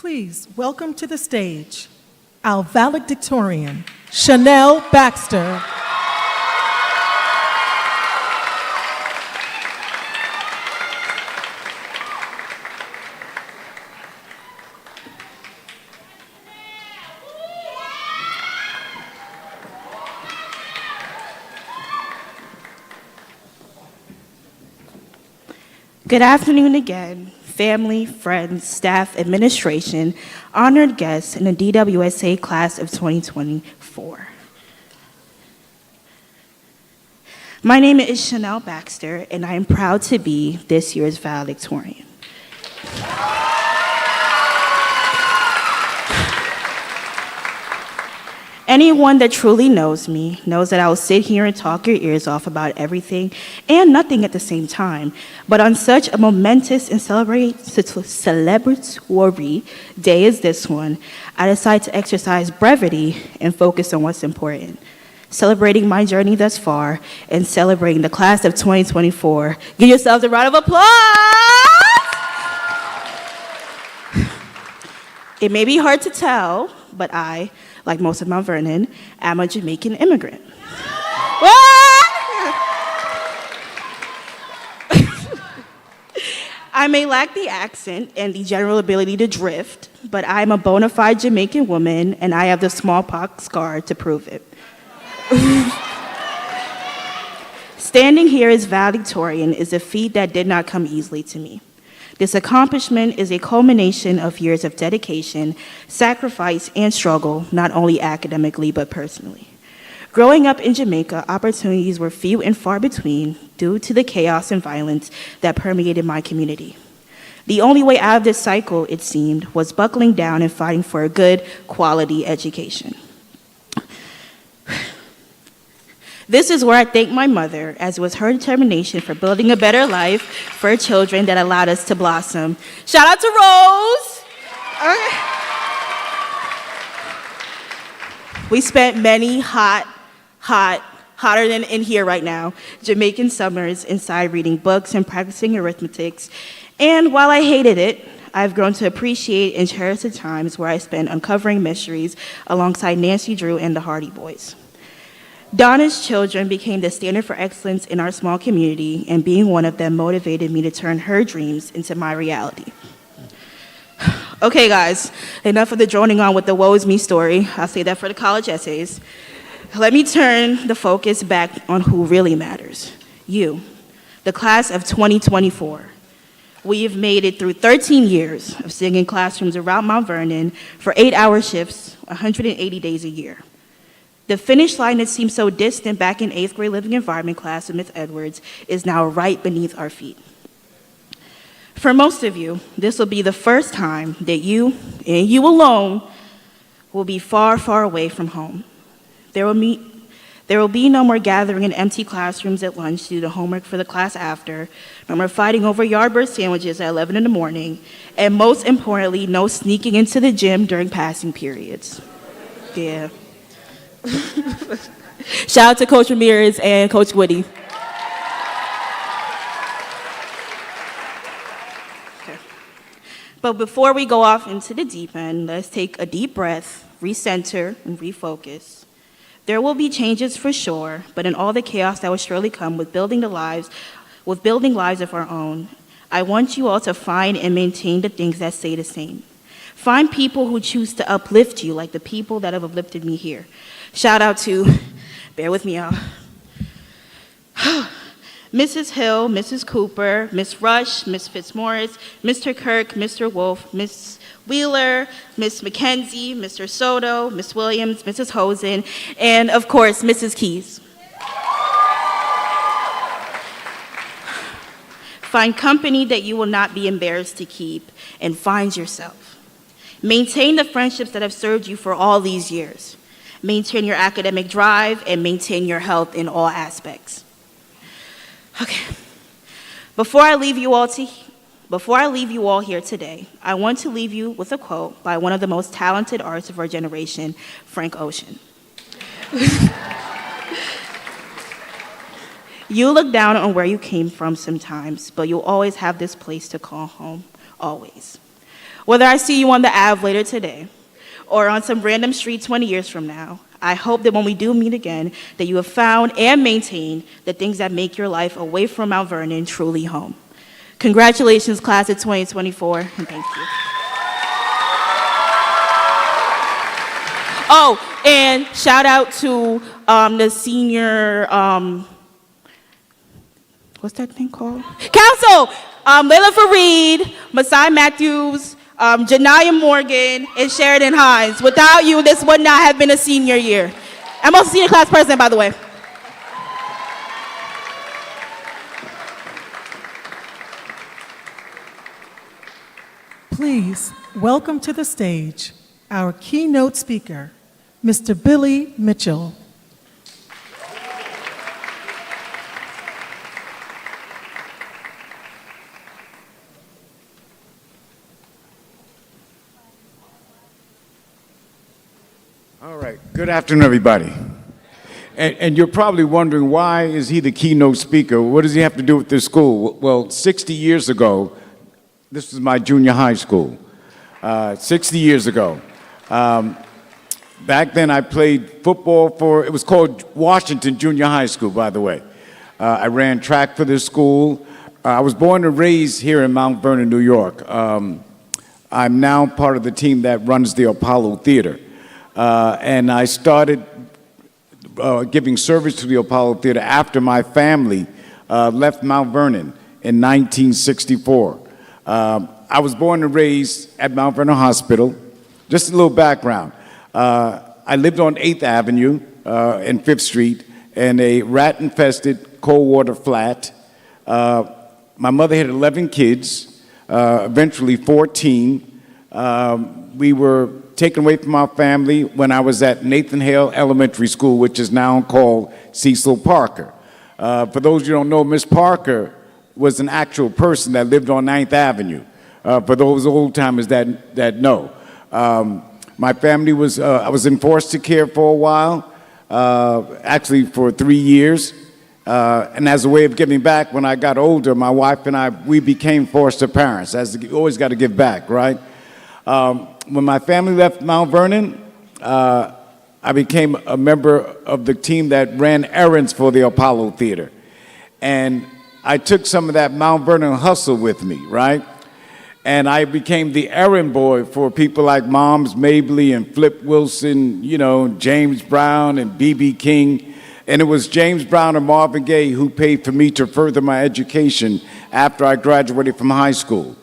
Please welcome to the stage our valedictorian, Chanel Baxter.
Good afternoon again, family, friends, staff, administration, honored guests, and the DWSA class of 2024. My name is Chanel Baxter, and I am proud to be this year's valedictorian. Anyone that truly knows me knows that I will sit here and talk your ears off about everything and nothing at the same time. But on such a momentous and celebratory day as this one, I decide to exercise brevity and focus on what's important. Celebrating my journey thus far and celebrating the class of 2024. Give yourselves a round of applause! It may be hard to tell, but I, like most of Mount Vernon, am a Jamaican immigrant. I may lack the accent and the general ability to drift, but I am a bona fide Jamaican woman, and I have the smallpox scar to prove it. Standing here as valedictorian is a feat that did not come easily to me. This accomplishment is a culmination of years of dedication, sacrifice, and struggle, not only academically but personally. Growing up in Jamaica, opportunities were few and far between due to the chaos and violence that permeated my community. The only way out of this cycle, it seemed, was buckling down and fighting for a good, quality education. This is where I thank my mother, as it was her determination for building a better life for her children that allowed us to blossom. Shout out to Rose! We spent many hotter than in here right now, Jamaican summers inside reading books and practicing arithmetics. And while I hated it, I've grown to appreciate and cherish the times where I spent uncovering mysteries alongside Nancy Drew and the Hardy Boys. Donna's children became the standard for excellence in our small community, and being one of them motivated me to turn her dreams into my reality. Okay, guys, enough of the droning on with the woe is me story. I'll say that for the college essays. Let me turn the focus back on who really matters. You, the class of 2024. We have made it through 13 years of sitting in classrooms around Mount Vernon for 8-hour shifts, 180 days a year. The finish line that seemed so distant back in 8th grade living environment class with Ms. Edwards is now right beneath our feet. For most of you, this will be the first time that you, and you alone, will be far, far away from home. There will be no more gathering in empty classrooms at lunch to do the homework for the class after, no more fighting over Yardbird sandwiches at 11 in the morning, and most importantly, no sneaking into the gym during passing periods. Yeah. Shout out to Coach Ramirez and Coach Woody. Okay. But before we go off into the deep end, let's take a deep breath, recenter, and refocus. There will be changes for sure, but in all the chaos that will surely come with building lives of our own, I want you all to find and maintain the things that stay the same. Find people who choose to uplift you like the people that have uplifted me here. Shout out to, bear with me y'all, Mrs. Hill, Mrs. Cooper, Miss Rush, Miss Fitzmaurice, Mr. Kirk, Mr. Wolf, Miss Wheeler, Miss McKenzie, Mr. Soto, Miss Williams, Mrs. Hosen, and of course, Mrs. Keys. Find company that you will not be embarrassed to keep, and find yourself. Maintain the friendships that have served you for all these years. Maintain your academic drive, and maintain your health in all aspects. Okay, before I leave you all here today, I want to leave you with a quote by one of the most talented artists of our generation, Frank Ocean. You look down on where you came from sometimes, but you'll always have this place to call home, always. Whether I see you on the Ave later today or on some random street 20 years from now, I hope that when we do meet again, that you have found and maintained the things that make your life away from Mount Vernon truly home. Congratulations, class of 2024, and thank you. Oh, and shout out to the senior, what's that thing called? Council, Layla Fareed, Masai Matthews, Janaya Morgan, and Sheridan Hines. Without you, this would not have been a senior year. I'm also senior class president, by the way.
Please welcome to the stage our keynote speaker, Mr. Billy Mitchell.
All right, good afternoon, everybody. And you're probably wondering, why is he the keynote speaker? What does he have to do with this school? Well, 60 years ago, this was my junior high school. 60 years ago. Back then I played football for, it was called Washington Junior High School, by the way. I ran track for this school. I was born and raised here in Mount Vernon, New York. I'm now part of the team that runs the Apollo Theater. And I started giving service to the Apollo Theater after my family left Mount Vernon in 1964. I was born and raised at Mount Vernon Hospital. Just a little background. I lived on 8th Avenue and 5th Street in a rat-infested cold water flat. My mother had 11 kids, eventually 14. We were taken away from our family when I was at Nathan Hale Elementary School, which is now called Cecil Parker. For those you don't know, Miss Parker was an actual person that lived on 9th Avenue. For those old timers that know. My family was, I was in foster care for a while, actually for 3 years. And as a way of giving back, when I got older, my wife and I, we became foster parents. You always got to give back, right? When my family left Mount Vernon, I became a member of the team that ran errands for the Apollo Theater. And I took some of that Mount Vernon hustle with me, right? And I became the errand boy for people like Moms Mabley and Flip Wilson, you know, James Brown and B.B. King. And it was James Brown and Marvin Gaye who paid for me to further my education after I graduated from high school.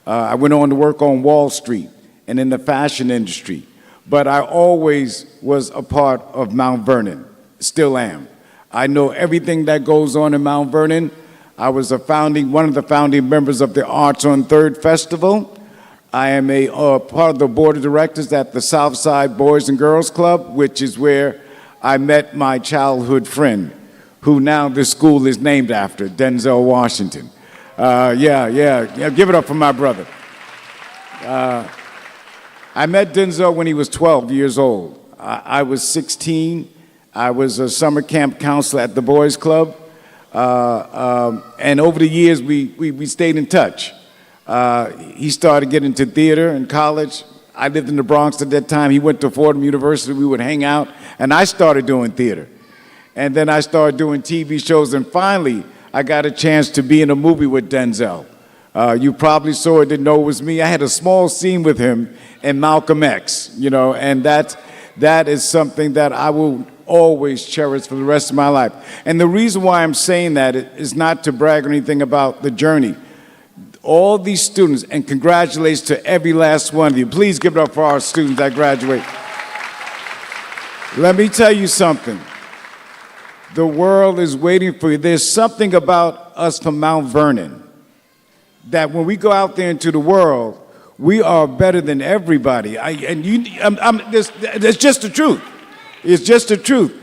I went on to work on Wall Street and in the fashion industry. But I always was a part of Mount Vernon, still am. I know everything that goes on in Mount Vernon. I was one of the founding members of the Arts on Third Festival. I am a part of the board of directors at the Southside Boys and Girls Club, which is where I met my childhood friend, who now this school is named after, Denzel Washington. Yeah, give it up for my brother. I met Denzel when he was 12 years old. I was 16. I was a summer camp counselor at the Boys Club. And over the years, we stayed in touch. He started getting into theater in college. I lived in the Bronx at that time. He went to Fordham University. We would hang out. And I started doing theater. And then I started doing TV shows. And finally, I got a chance to be in a movie with Denzel. You probably saw it, didn't know it was me. I had a small scene with him in Malcolm X, you know, and that is something that I will always cherish for the rest of my life. And the reason why I'm saying that is not to brag or anything about the journey. All these students, and congratulations to every last one of you. Please give it up for our students that graduate. Let me tell you something. The world is waiting for you. There's something about us from Mount Vernon that when we go out there into the world, we are better than everybody. That's just the truth. It's just the truth.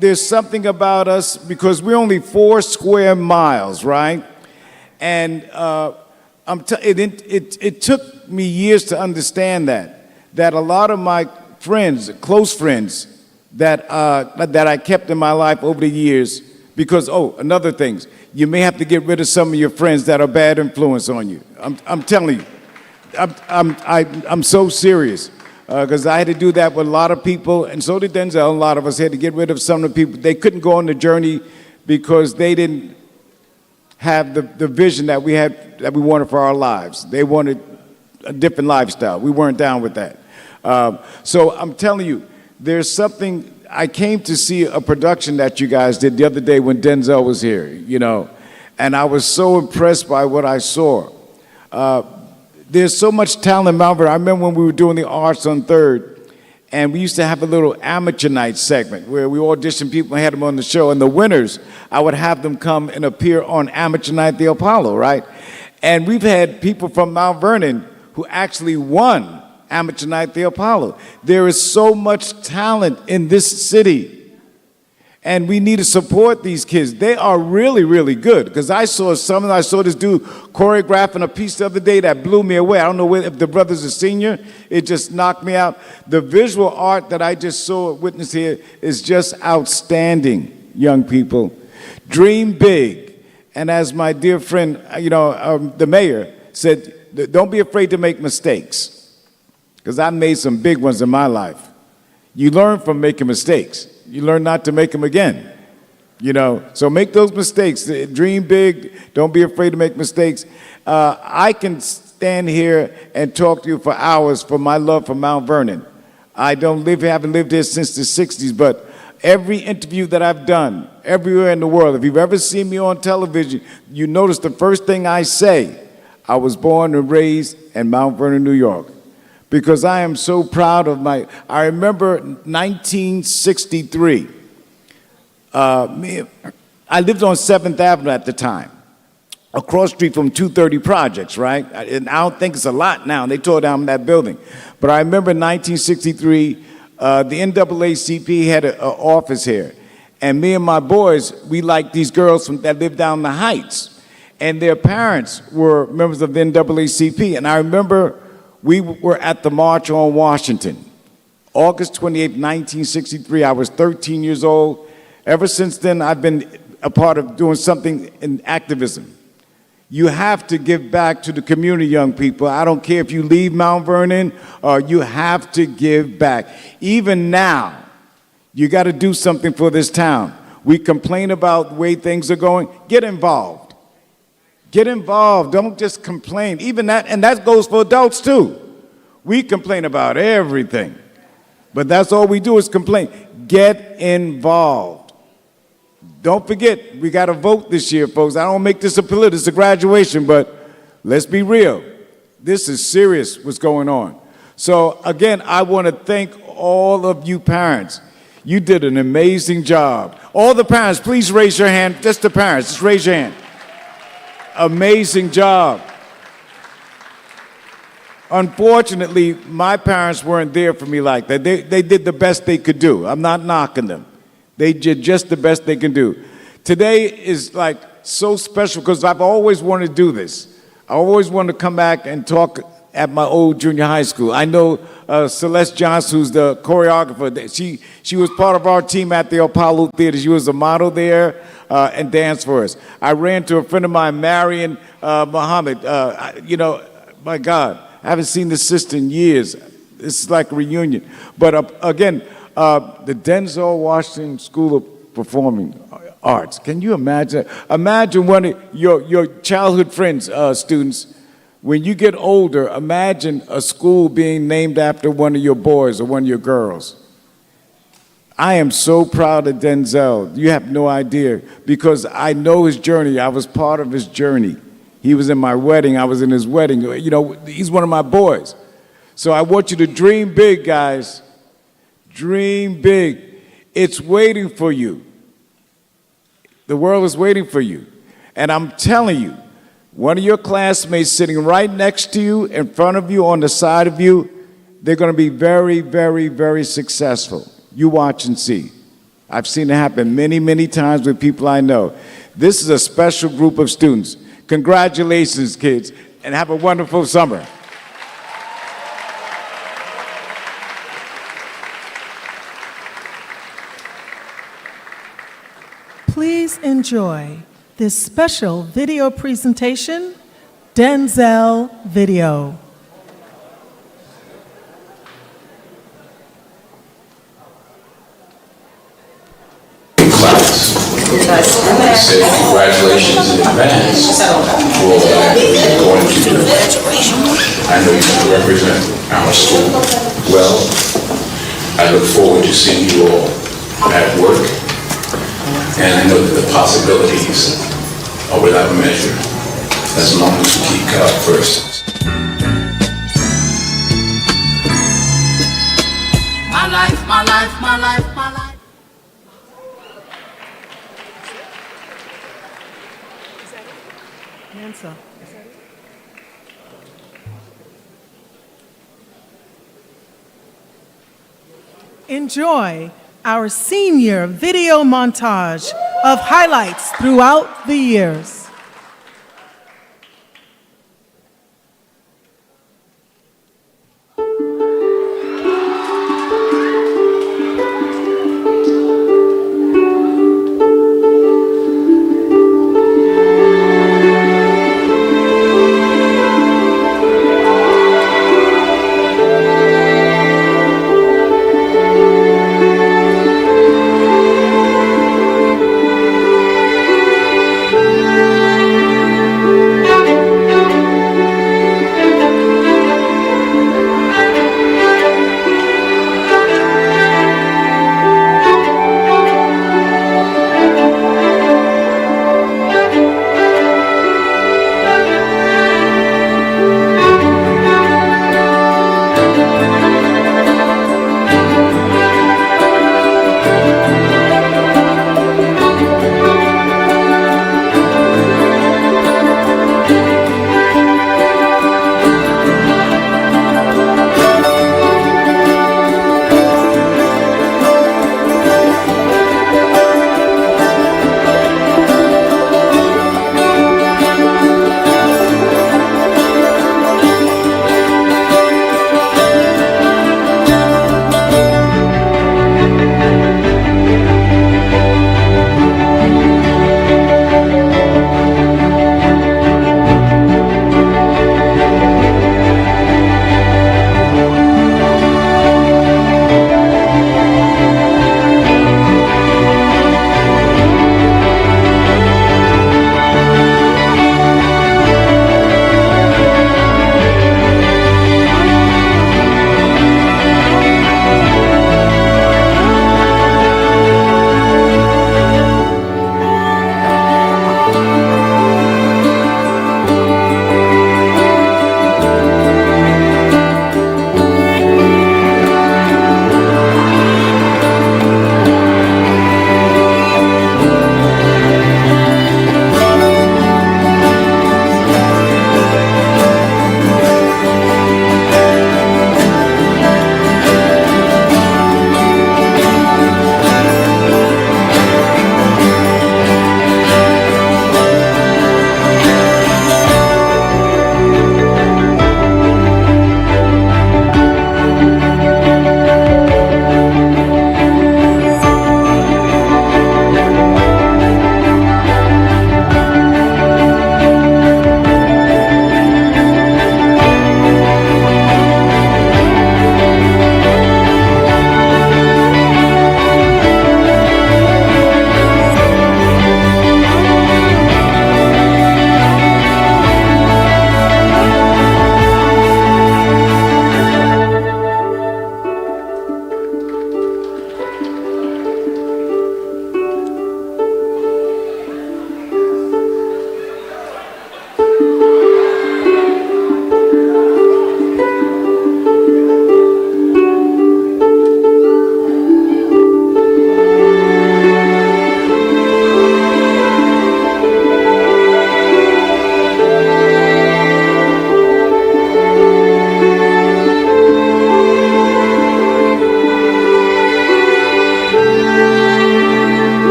There's something about us because we're only 4 square miles, right? And it took me years to understand that a lot of my friends, close friends, that I kept in my life over the years, because, another thing, you may have to get rid of some of your friends that are bad influence on you. I'm telling you. I'm so serious because I had to do that with a lot of people, and so did Denzel. A lot of us had to get rid of some of the people. They couldn't go on the journey because they didn't have the vision that we had, that we wanted for our lives. They wanted a different lifestyle. We weren't down with that. So I'm telling you, there's something. I came to see a production that you guys did the other day when Denzel was here, you know, and I was so impressed by what I saw. There's so much talent in Mount Vernon. I remember when we were doing the arts on 3rd, and we used to have a little amateur night segment where we auditioned people and had them on the show, and the winners, I would have them come and appear on Amateur Night at the Apollo, right? And we've had people from Mount Vernon who actually won Amateur Night at the Apollo. There is so much talent in this city. And we need to support these kids. They are really, really good. Because I saw this dude choreographing a piece the other day that blew me away. I don't know if the brother's a senior. It just knocked me out. The visual art that I just saw, witnessed here, is just outstanding, young people. Dream big. And as my dear friend, the mayor said, don't be afraid to make mistakes. Because I made some big ones in my life. You learn from making mistakes. You learn not to make them again, So make those mistakes. Dream big. Don't be afraid to make mistakes. I can stand here and talk to you for hours for my love for Mount Vernon. I haven't lived here since the 60s, but every interview that I've done, everywhere in the world, if you've ever seen me on television, you notice the first thing I say, I was born and raised in Mount Vernon, New York. Because I am so proud of I remember 1963. I lived on 7th Avenue at the time, across the street from 230 Projects, right? And I don't think it's a lot now. They tore down that building. But I remember in 1963, the NAACP had an office here. And me and my boys, we liked these girls that lived down the Heights. And their parents were members of the NAACP. And I remember we were at the March on Washington, August 28, 1963. I was 13 years old. Ever since then, I've been a part of doing something in activism. You have to give back to the community, young people. I don't care if you leave Mount Vernon, you have to give back. Even now, you got to do something for this town. We complain about the way things are going. Get involved. Get involved. Don't just complain. Even that, and that goes for adults too. We complain about everything. But that's all we do is complain. Get involved. Don't forget, we got to vote this year, folks. I don't make this a political, it's a graduation, but let's be real. This is serious what's going on. So again, I want to thank all of you parents. You did an amazing job. All the parents, please raise your hand. Just the parents, just raise your hand. Amazing job. Unfortunately, my parents weren't there for me like that. They did the best they could do. I'm not knocking them. They did just the best they can do. Today is like so special because I've always wanted to do this. I always wanted to come back and talk at my old junior high school. I know Celeste Johnson, who's the choreographer. She was part of our team at the Apollo Theater. She was a model there and danced for us. I ran to a friend of mine, Marion Muhammad. My God, I haven't seen this sister in years. It's like a reunion. But again, the Denzel Washington School of Performing Arts. Can you imagine? Imagine one of your childhood friends, students. When you get older, imagine a school being named after one of your boys or one of your girls. I am so proud of Denzel. You have no idea, because I know his journey. I was part of his journey. He was in my wedding. I was in his wedding. He's one of my boys. So I want you to dream big, guys. Dream big. It's waiting for you. The world is waiting for you. And I'm telling you, one of your classmates sitting right next to you, in front of you, on the side of you, they're going to be very, very, very successful. You watch and see. I've seen it happen many, many times with people I know. This is a special group of students. Congratulations, kids, and have a wonderful summer.
Please enjoy this special video presentation, Denzel Video.
I say congratulations in advance for what you're going to do. I know you're going to represent our school well. I look forward to seeing you all at work, and I know that the possibilities are without measure as long as we keep God first.
My life, my life, my life, my life.
Answer. Enjoy our senior video montage of highlights throughout the years.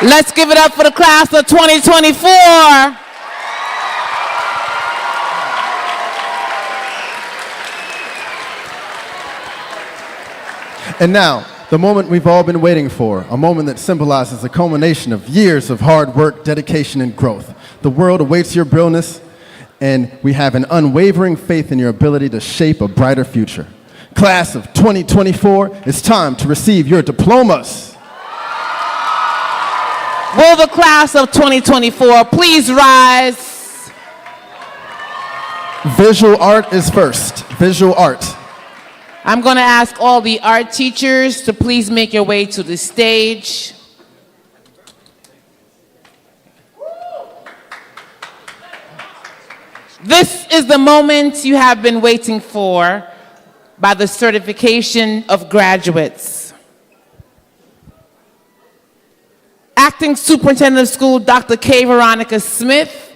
Let's give it up for the class of 2024.
And now, the moment we've all been waiting for, a moment that symbolizes the culmination of years of hard work, dedication, and growth. The world awaits your brilliance, and we have an unwavering faith in your ability to shape a brighter future. Class of 2024, it's time to receive your diplomas.
Will the class of 2024 please rise?
Visual art is first. Visual art.
I'm going to ask all the art teachers to please make your way to the stage. This is the moment you have been waiting for by the certification of graduates. Acting Superintendent of School, Dr. K. Veronica Smith,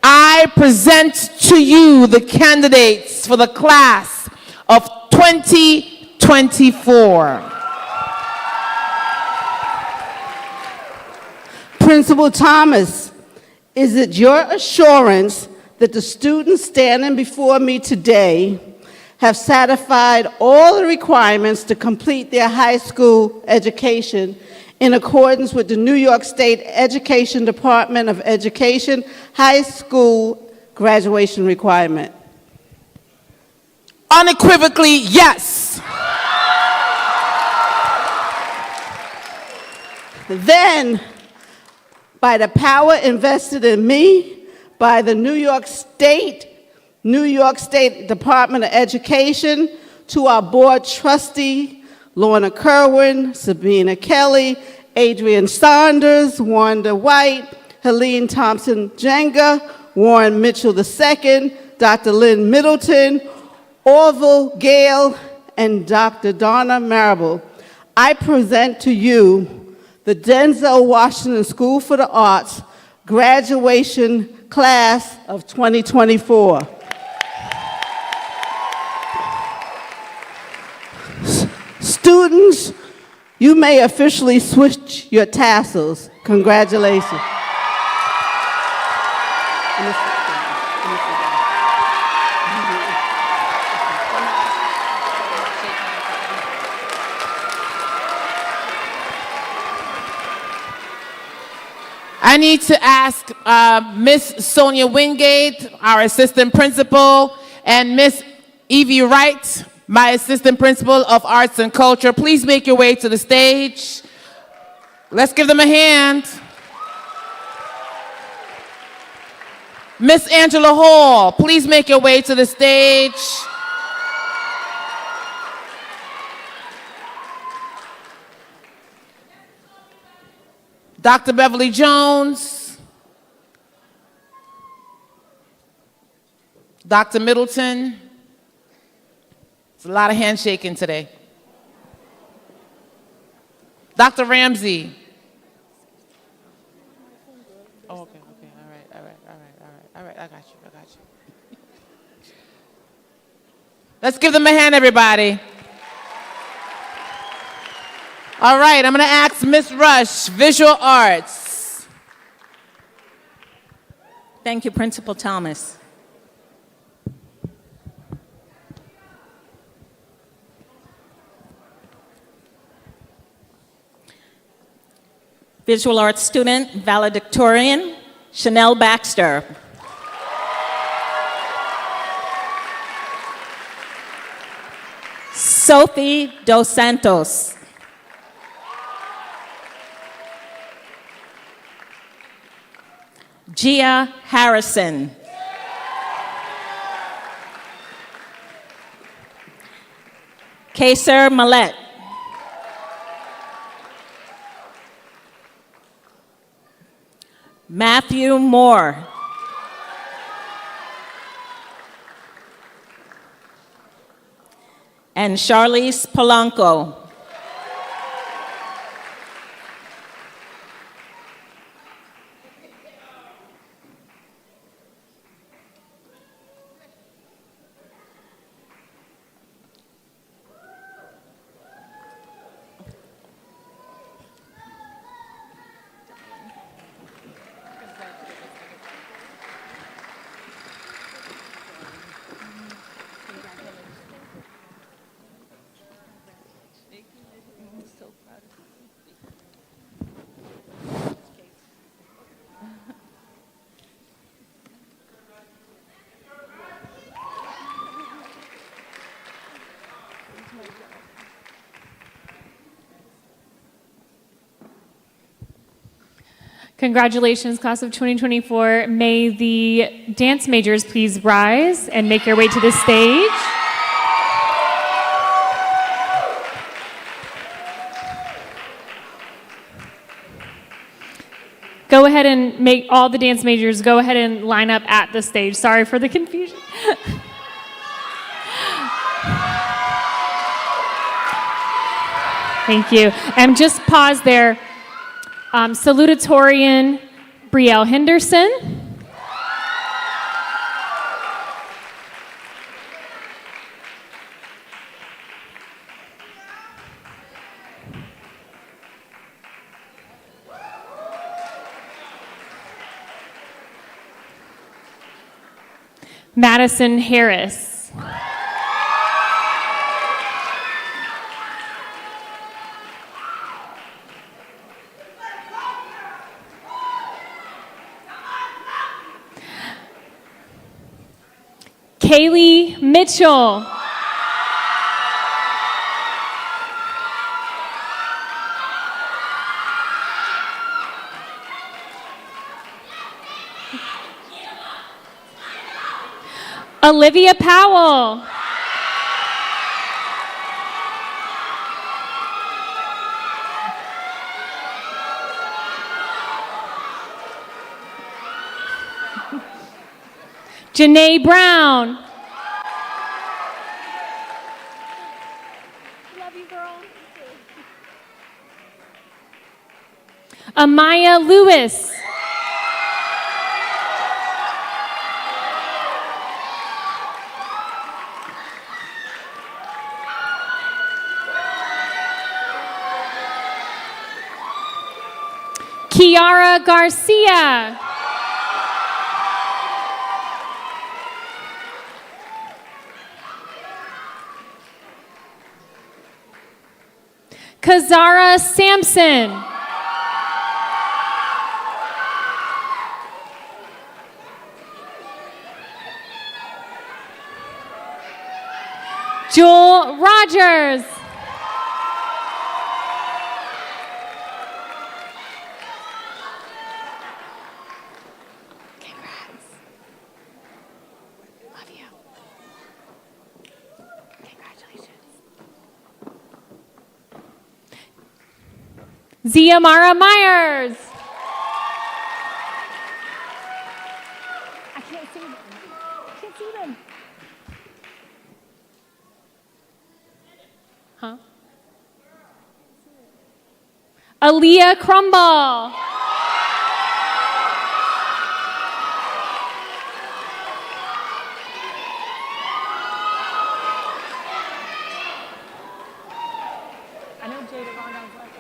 I present to you the candidates for the class of 2024.
Principal Thomas, is it your assurance that the students standing before me today have satisfied all the requirements to complete their high school education in accordance with the New York State Education Department of Education high school graduation requirement?
Unequivocally, yes.
Then, by the power invested in me by the New York State Department of Education, to our board trustee, Lorna Kerwin, Sabina Kelly, Adrian Saunders, Wanda White, Helene Thompson-Jenga, Warren Mitchell II, Dr. Lynn Middleton, Orville Gale, and Dr. Donna Marable, I present to you the Denzel Washington School for the Arts graduation class of 2024. Students, you may officially switch your tassels. Congratulations.
I need to ask Miss Sonia Wingate, our assistant principal, and Miss Evie Wright, my assistant principal of arts and culture. Please make your way to the stage. Let's give them a hand. Miss Angela Hall, please make your way to the stage. Dr. Beverly Jones, Dr. Middleton. It's a lot of handshaking today. Dr. Ramsey. Oh, okay, all right, I got you. Let's give them a hand, everybody. All right, I'm going to ask Miss Rush, Visual Arts.
Thank you, Principal Thomas. Visual arts student, valedictorian, Chanel Baxter. Sophie Dos Santos. Gia Harrison. Kaser Mallet. Matthew Moore. And Charlize Polanco.
Congratulations, class of 2024. May the dance majors please rise and make your way to the stage. Go ahead and make all the dance majors go ahead and line up at the stage. Sorry for the confusion. Thank you. And just pause there. Salutatorian Brielle Henderson. Madison Harris. Kaylee Mitchell. Olivia Powell. Janae Brown. Love you, girl. Amaya Lewis. Kiara Garcia. Kazara Sampson. Joel Rogers. Ziamara Myers. I can't see them. I can't see them. Huh? Aaliyah Crumble. I know Jada Rondon's left.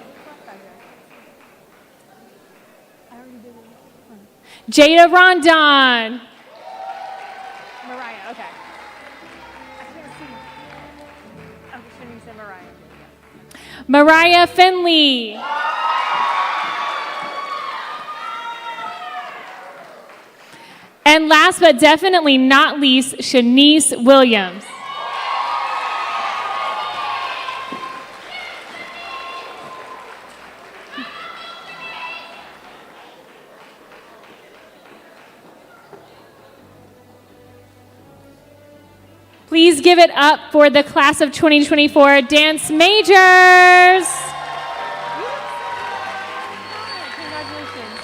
Jada Rondon. Mariah, okay. I can't see. I'm just going to say Mariah. Mariah Finley. And last but definitely not least, Shanice Williams. Please give it up for the class of 2024 dance majors. Congratulations.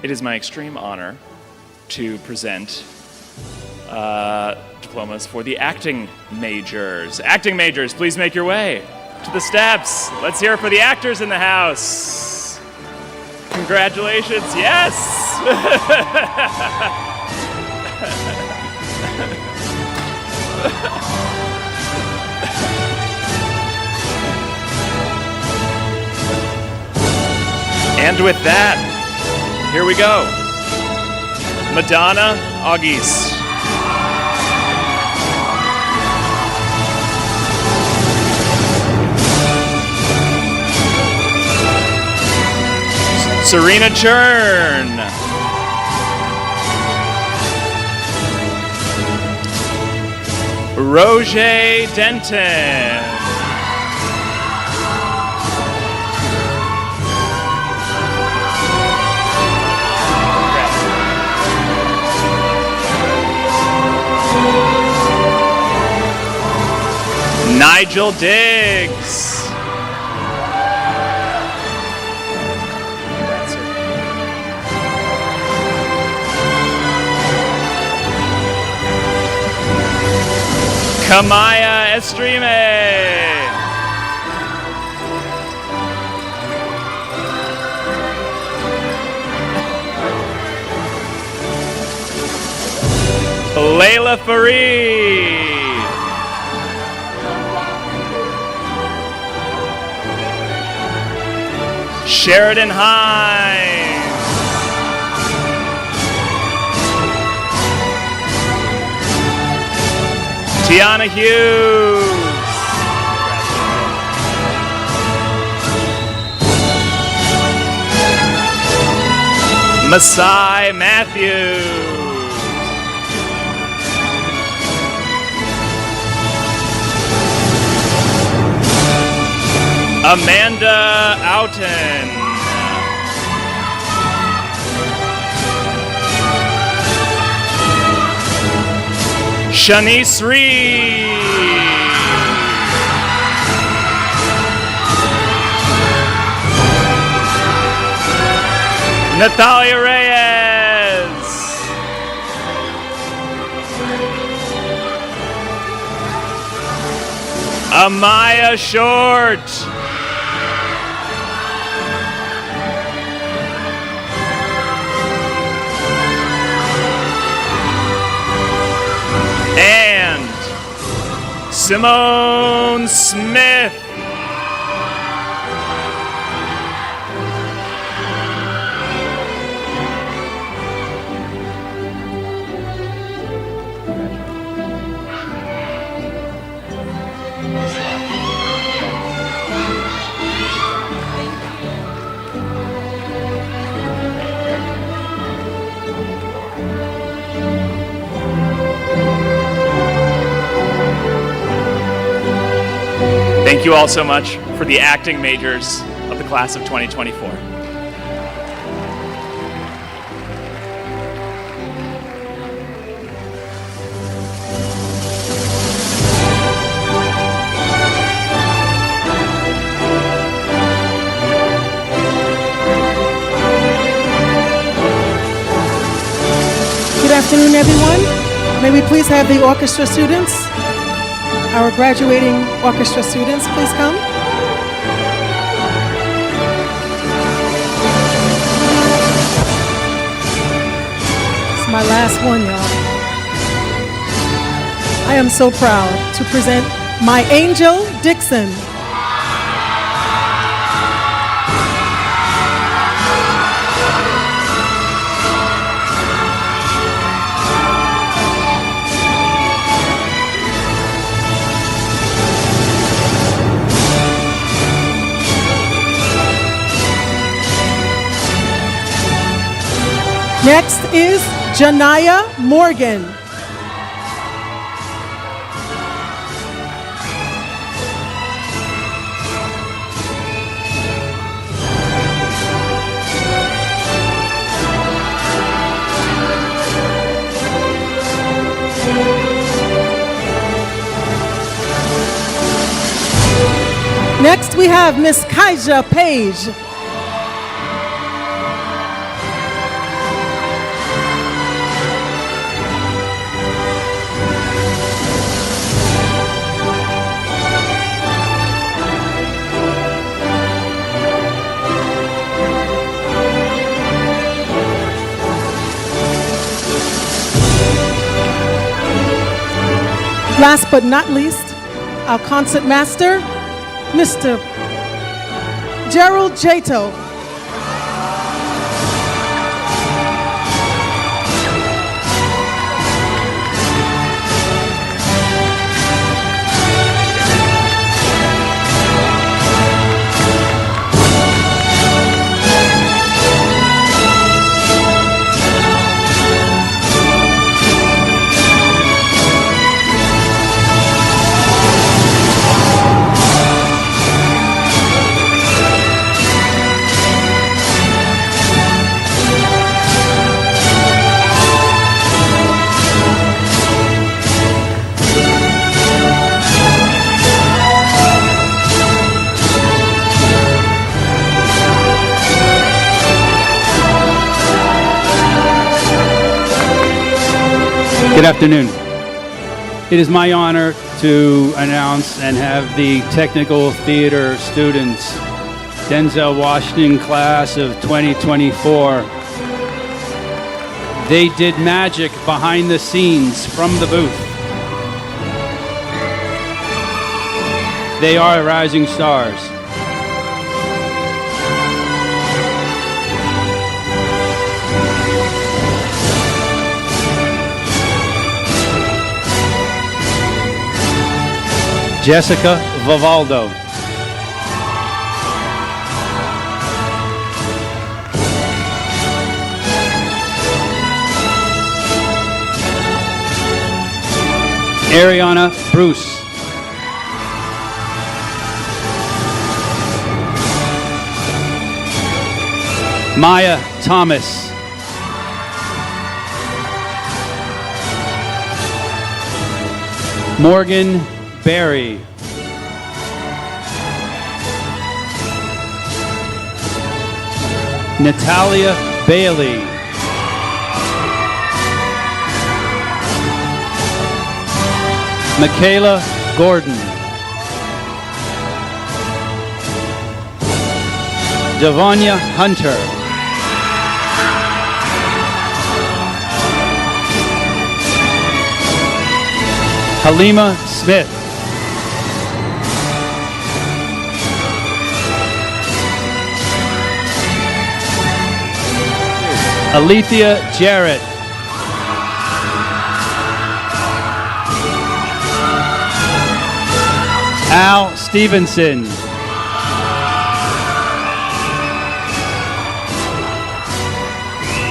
It is my extreme honor to present diplomas for the acting majors. Acting majors, please make your way to the steps. Let's hear it for the actors in the house. Congratulations, yes! And with that, here we go. Madonna Auguste. Serena Churn. Roger Denton. Nigel Diggs. Kamaya Estreme. Layla Fareed. Sheridan Hines. Tiana Hughes. Masai Matthews. Amanda Outen. Shanice Reed. Natalia Reyes. Amaya Short. And Simone Smith. Thank you all so much for the acting majors of the class of 2024.
Good afternoon, everyone. May we please have the orchestra students, our graduating orchestra students, please come. It's my last one, y'all. I am so proud to present my Angel Dixon. Next is Janaya Morgan. Next we have Miss Kaija Page. Last but not least, our concert master, Mr. Gerald Jato.
afternoon. It is my honor to announce and have the technical theater students, Denzel Washington class of 2024. They did magic behind the scenes from the booth. They are rising stars. Jessica Vivaldo. Ariana Bruce. Maya Thomas. Morgan Berry. Natalia Bailey. Michaela Gordon. Devonia Hunter. Halima Smith. Alethea Jarrett. Al Stevenson.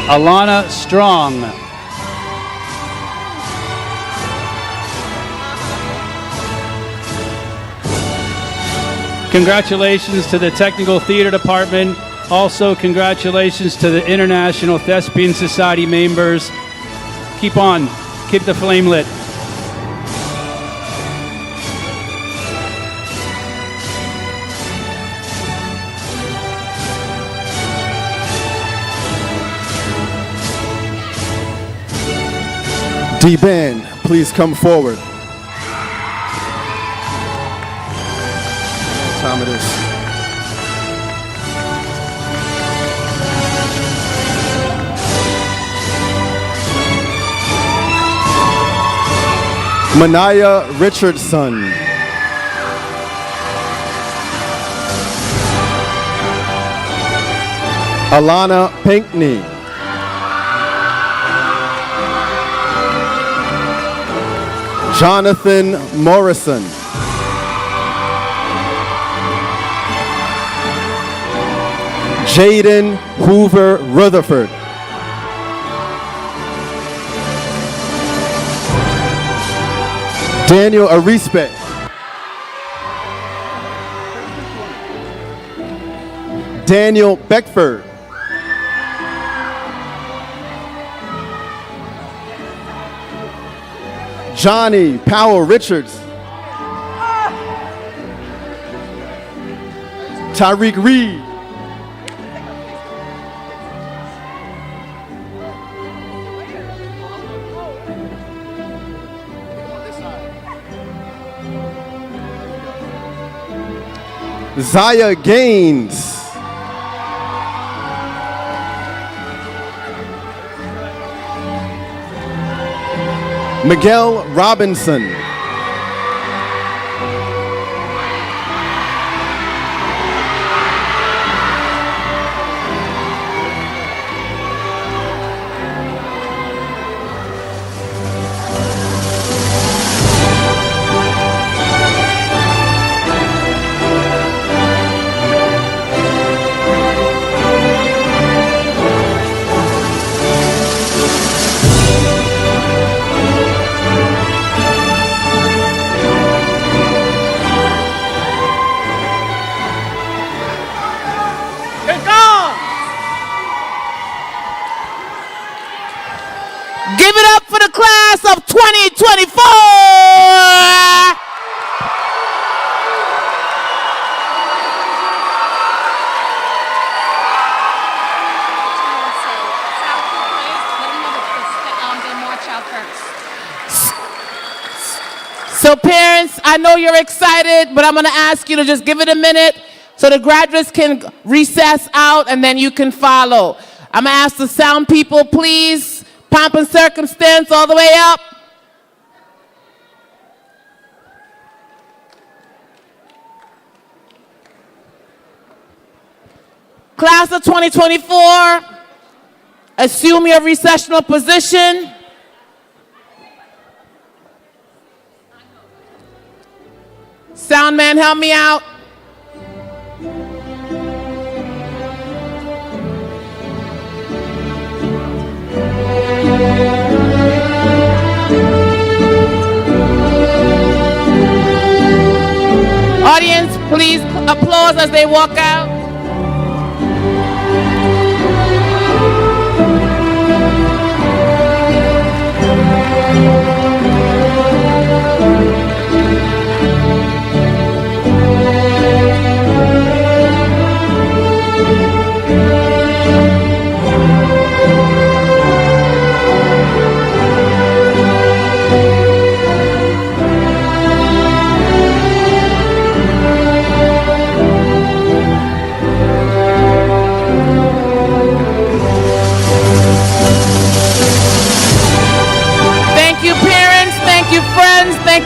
Alana Strong. Congratulations to the Technical Theater Department. Also, congratulations to the International Thespian Society members. Keep on. Keep the flame lit.
D-Band, please come forward. What time it is? Manaya Richardson. Alana Pinkney. Jonathan Morrison. Jaden Hoover Rutherford. Daniel Arispe. Daniel Beckford. Johnny Powell Richards. Tyreek Reed. Zaya Gaines. Miguel Robinson.
So parents, I know you're excited, but I'm going to ask you to just give it a minute so the graduates can recess out and then you can follow. I'm going to ask the sound people, please, pomp and circumstance all the way up. Class of 2024, assume your recessional position. Sound man, help me out. Audience, please applause as they walk out.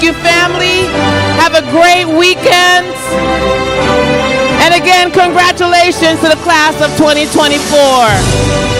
Thank you, family. Have a great weekend. And again, congratulations to the class of 2024.